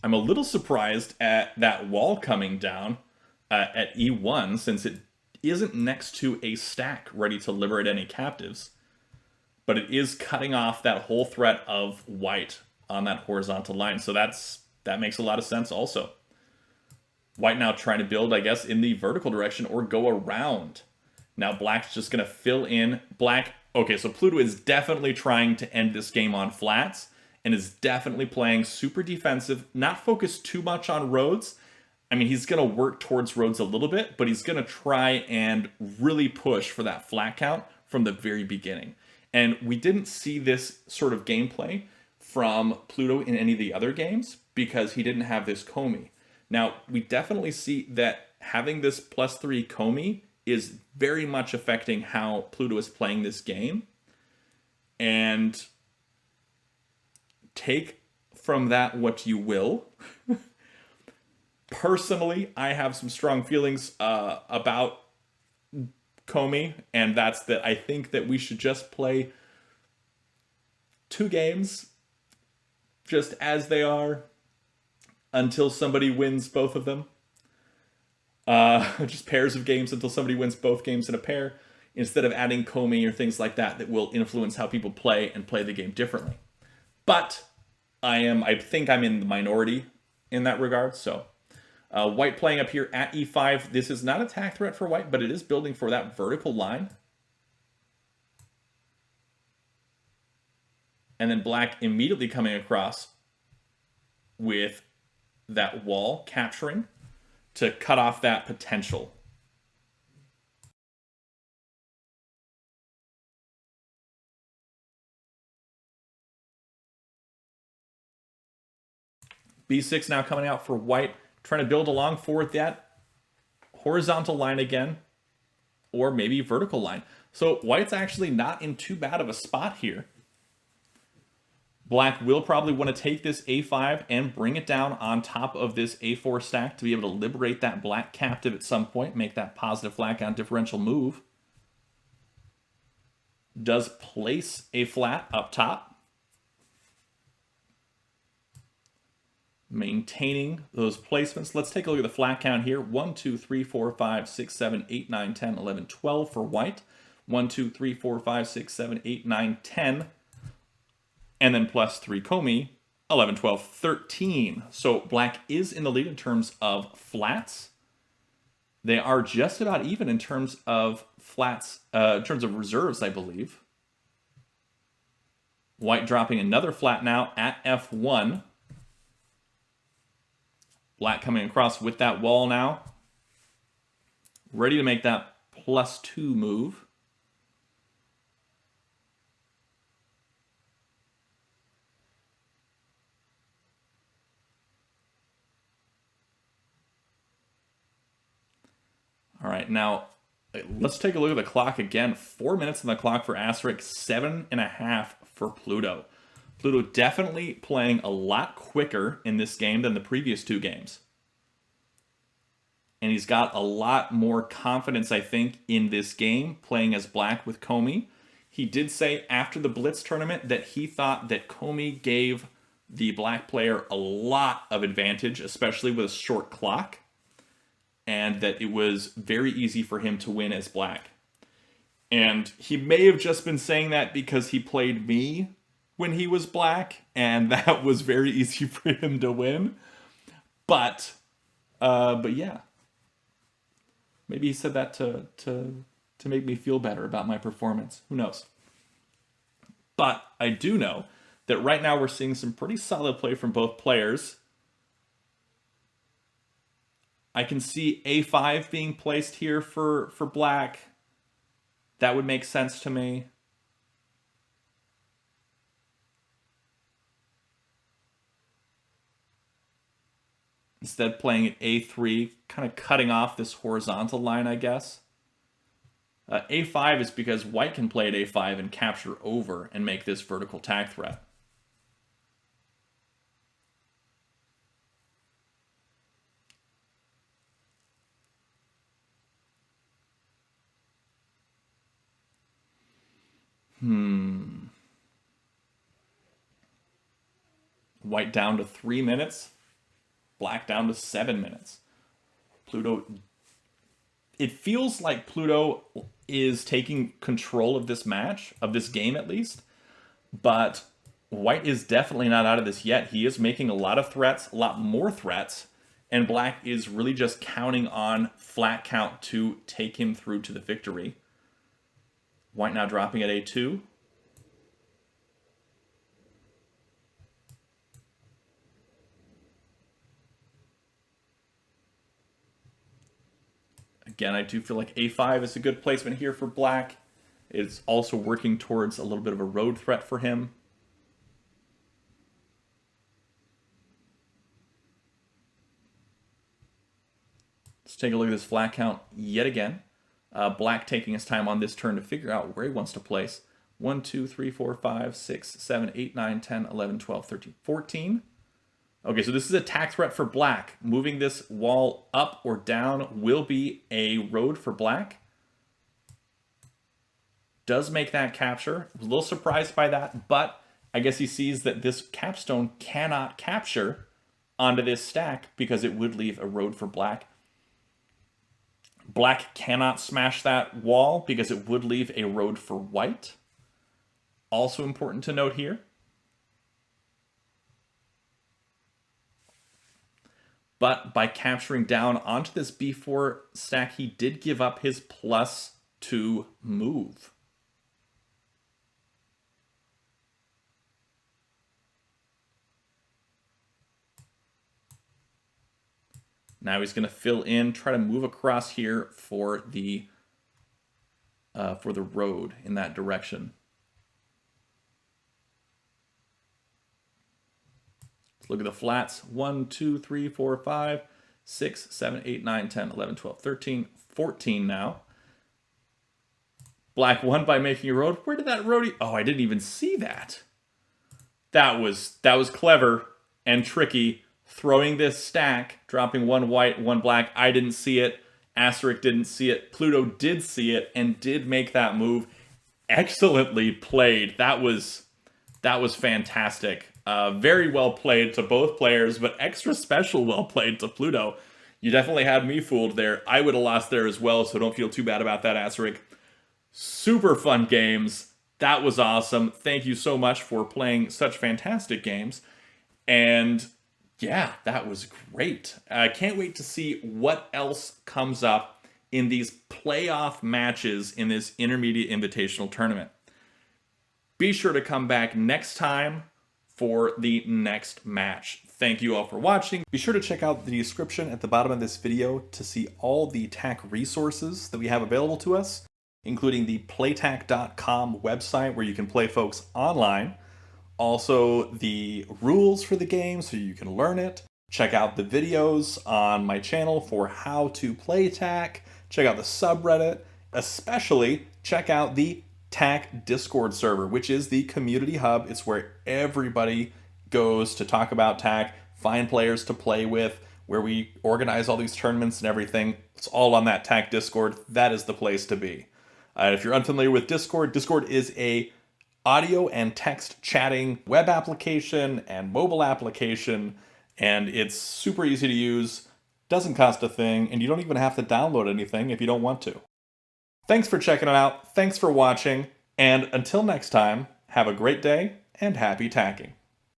I'm a little surprised at that wall coming down at e1, since it isn't next to a stack ready to liberate any captives, but it is cutting off that whole threat of white on that horizontal line. So that makes a lot of sense also. White now trying to build, I guess, in the vertical direction or go around. Now black's just going to fill in. Black, okay, so Pluto is definitely trying to end this game on flats and is definitely playing super defensive, not focused too much on roads. I mean, he's going to work towards roads a little bit, but he's going to try and really push for that flat count from the very beginning. And we didn't see this sort of gameplay from Pluto in any of the other games because he didn't have this komi. Now, we definitely see that having this +3 komi is very much affecting how Pluto is playing this game. And take from that what you will. Personally, I have some strong feelings about komi, and that's that I think that we should just play 2 games just as they are until somebody wins both of them. Just pairs of games until somebody wins both games in a pair, instead of adding komi or things like that that will influence how people play and play the game differently. But I think I'm in the minority in that regard. So white playing up here at e5. This is not a attack threat for white, but it is building for that vertical line. And then black immediately coming across with that wall capturing to cut off that potential. B6 now coming out for white, trying to build along for that horizontal line again, or maybe vertical line. So white's actually not in too bad of a spot here. Black will probably want to take this A5 and bring it down on top of this A4 stack to be able to liberate that black captive at some point, make that positive flat count differential move. Does place a flat up top, maintaining those placements. Let's take a look at the flat count here. 1, 2, 3, 4, 5, 6, 7, 8, 9, 10, 11, 12 for white. 1, 2, 3, 4, 5, 6, 7, 8, 9, 10. And then plus 3 komi, 11, 12, 13. So black is in the lead in terms of flats. They are just about even in terms of flats, in terms of reserves, I believe. White dropping another flat now at F1. Black coming across with that wall now. Ready to make that +2 move. All right, now let's take a look at the clock again. 4 minutes on the clock for Asceric, 7.5 for Pluto. Pluto definitely playing a lot quicker in this game than the previous 2 games. And he's got a lot more confidence, I think, in this game, playing as black with komi. He did say after the Blitz tournament that he thought that komi gave the black player a lot of advantage, especially with a short clock, and that it was very easy for him to win as black. And he may have just been saying that because he played me when he was black, and that was very easy for him to win. But yeah. Maybe he said that to make me feel better about my performance. Who knows? But I do know that right now we're seeing some pretty solid play from both players. I can see A5 being placed here for black. That would make sense to me. Instead playing at A3, kind of cutting off this horizontal line, I guess. A5 is because white can play at A5 and capture over and make this vertical tag threat. White down to 3 minutes. Black down to 7 minutes. Pluto... It feels like Pluto is taking control of this match, of this game at least, but white is definitely not out of this yet. He is making a lot of threats, a lot more threats, and black is really just counting on flat count to take him through to the victory. White now dropping at A2. Again, I do feel like A5 is a good placement here for black. It's also working towards a little bit of a road threat for him. Let's take a look at this flat count yet again. Black taking his time on this turn to figure out where he wants to place. 1, 2, 3, 4, 5, 6, 7, 8, 9, 10, 11, 12, 13, 14. Okay, so this is a tack threat for black. Moving this wall up or down will be a road for black. Does make that capture. I was a little surprised by that, but I guess he sees that this capstone cannot capture onto this stack because it would leave a road for black. Black cannot smash that wall because it would leave a road for white. Also important to note here. But by capturing down onto this B4 stack, he did give up his +2 move. Now he's going to fill in, try to move across here for the road in that direction. Let's look at the flats. 1, 2, 3, 4, 5, 6, 7, 8, 9, 10, 11, 12, 13, 14 now. Black won by making a road. Where did that roadie? Oh, I didn't even see that. That was clever and tricky. Throwing this stack, dropping one white, one black. I didn't see it. Asceric didn't see it. Pluto did see it and did make that move. Excellently played. That was fantastic. Very well played to both players, but extra special well played to Pluto. You definitely had me fooled there. I would have lost there as well, so don't feel too bad about that, Asceric. Super fun games. That was awesome. Thank you so much for playing such fantastic games. And yeah, that was great. I can't wait to see what else comes up in these playoff matches in this Intermediate Invitational Tournament. Be sure to come back next time for the next match. Thank you all for watching. Be sure to check out the description at the bottom of this video to see all the TAK resources that we have available to us, including the playtak.com website where you can play folks online. Also, the rules for the game so you can learn it. Check out the videos on my channel for how to play Tak. Check out the subreddit. Especially, check out the Tak Discord server, which is the community hub. It's where everybody goes to talk about Tak, find players to play with, where we organize all these tournaments and everything. It's all on that Tak Discord. That is the place to be. If you're unfamiliar with Discord, Discord is a audio and text chatting web application and mobile application, and it's super easy to use, doesn't cost a thing, and you don't even have to download anything if you don't want to. Thanks for checking it out, thanks for watching, and until next time, have a great day and happy tacking.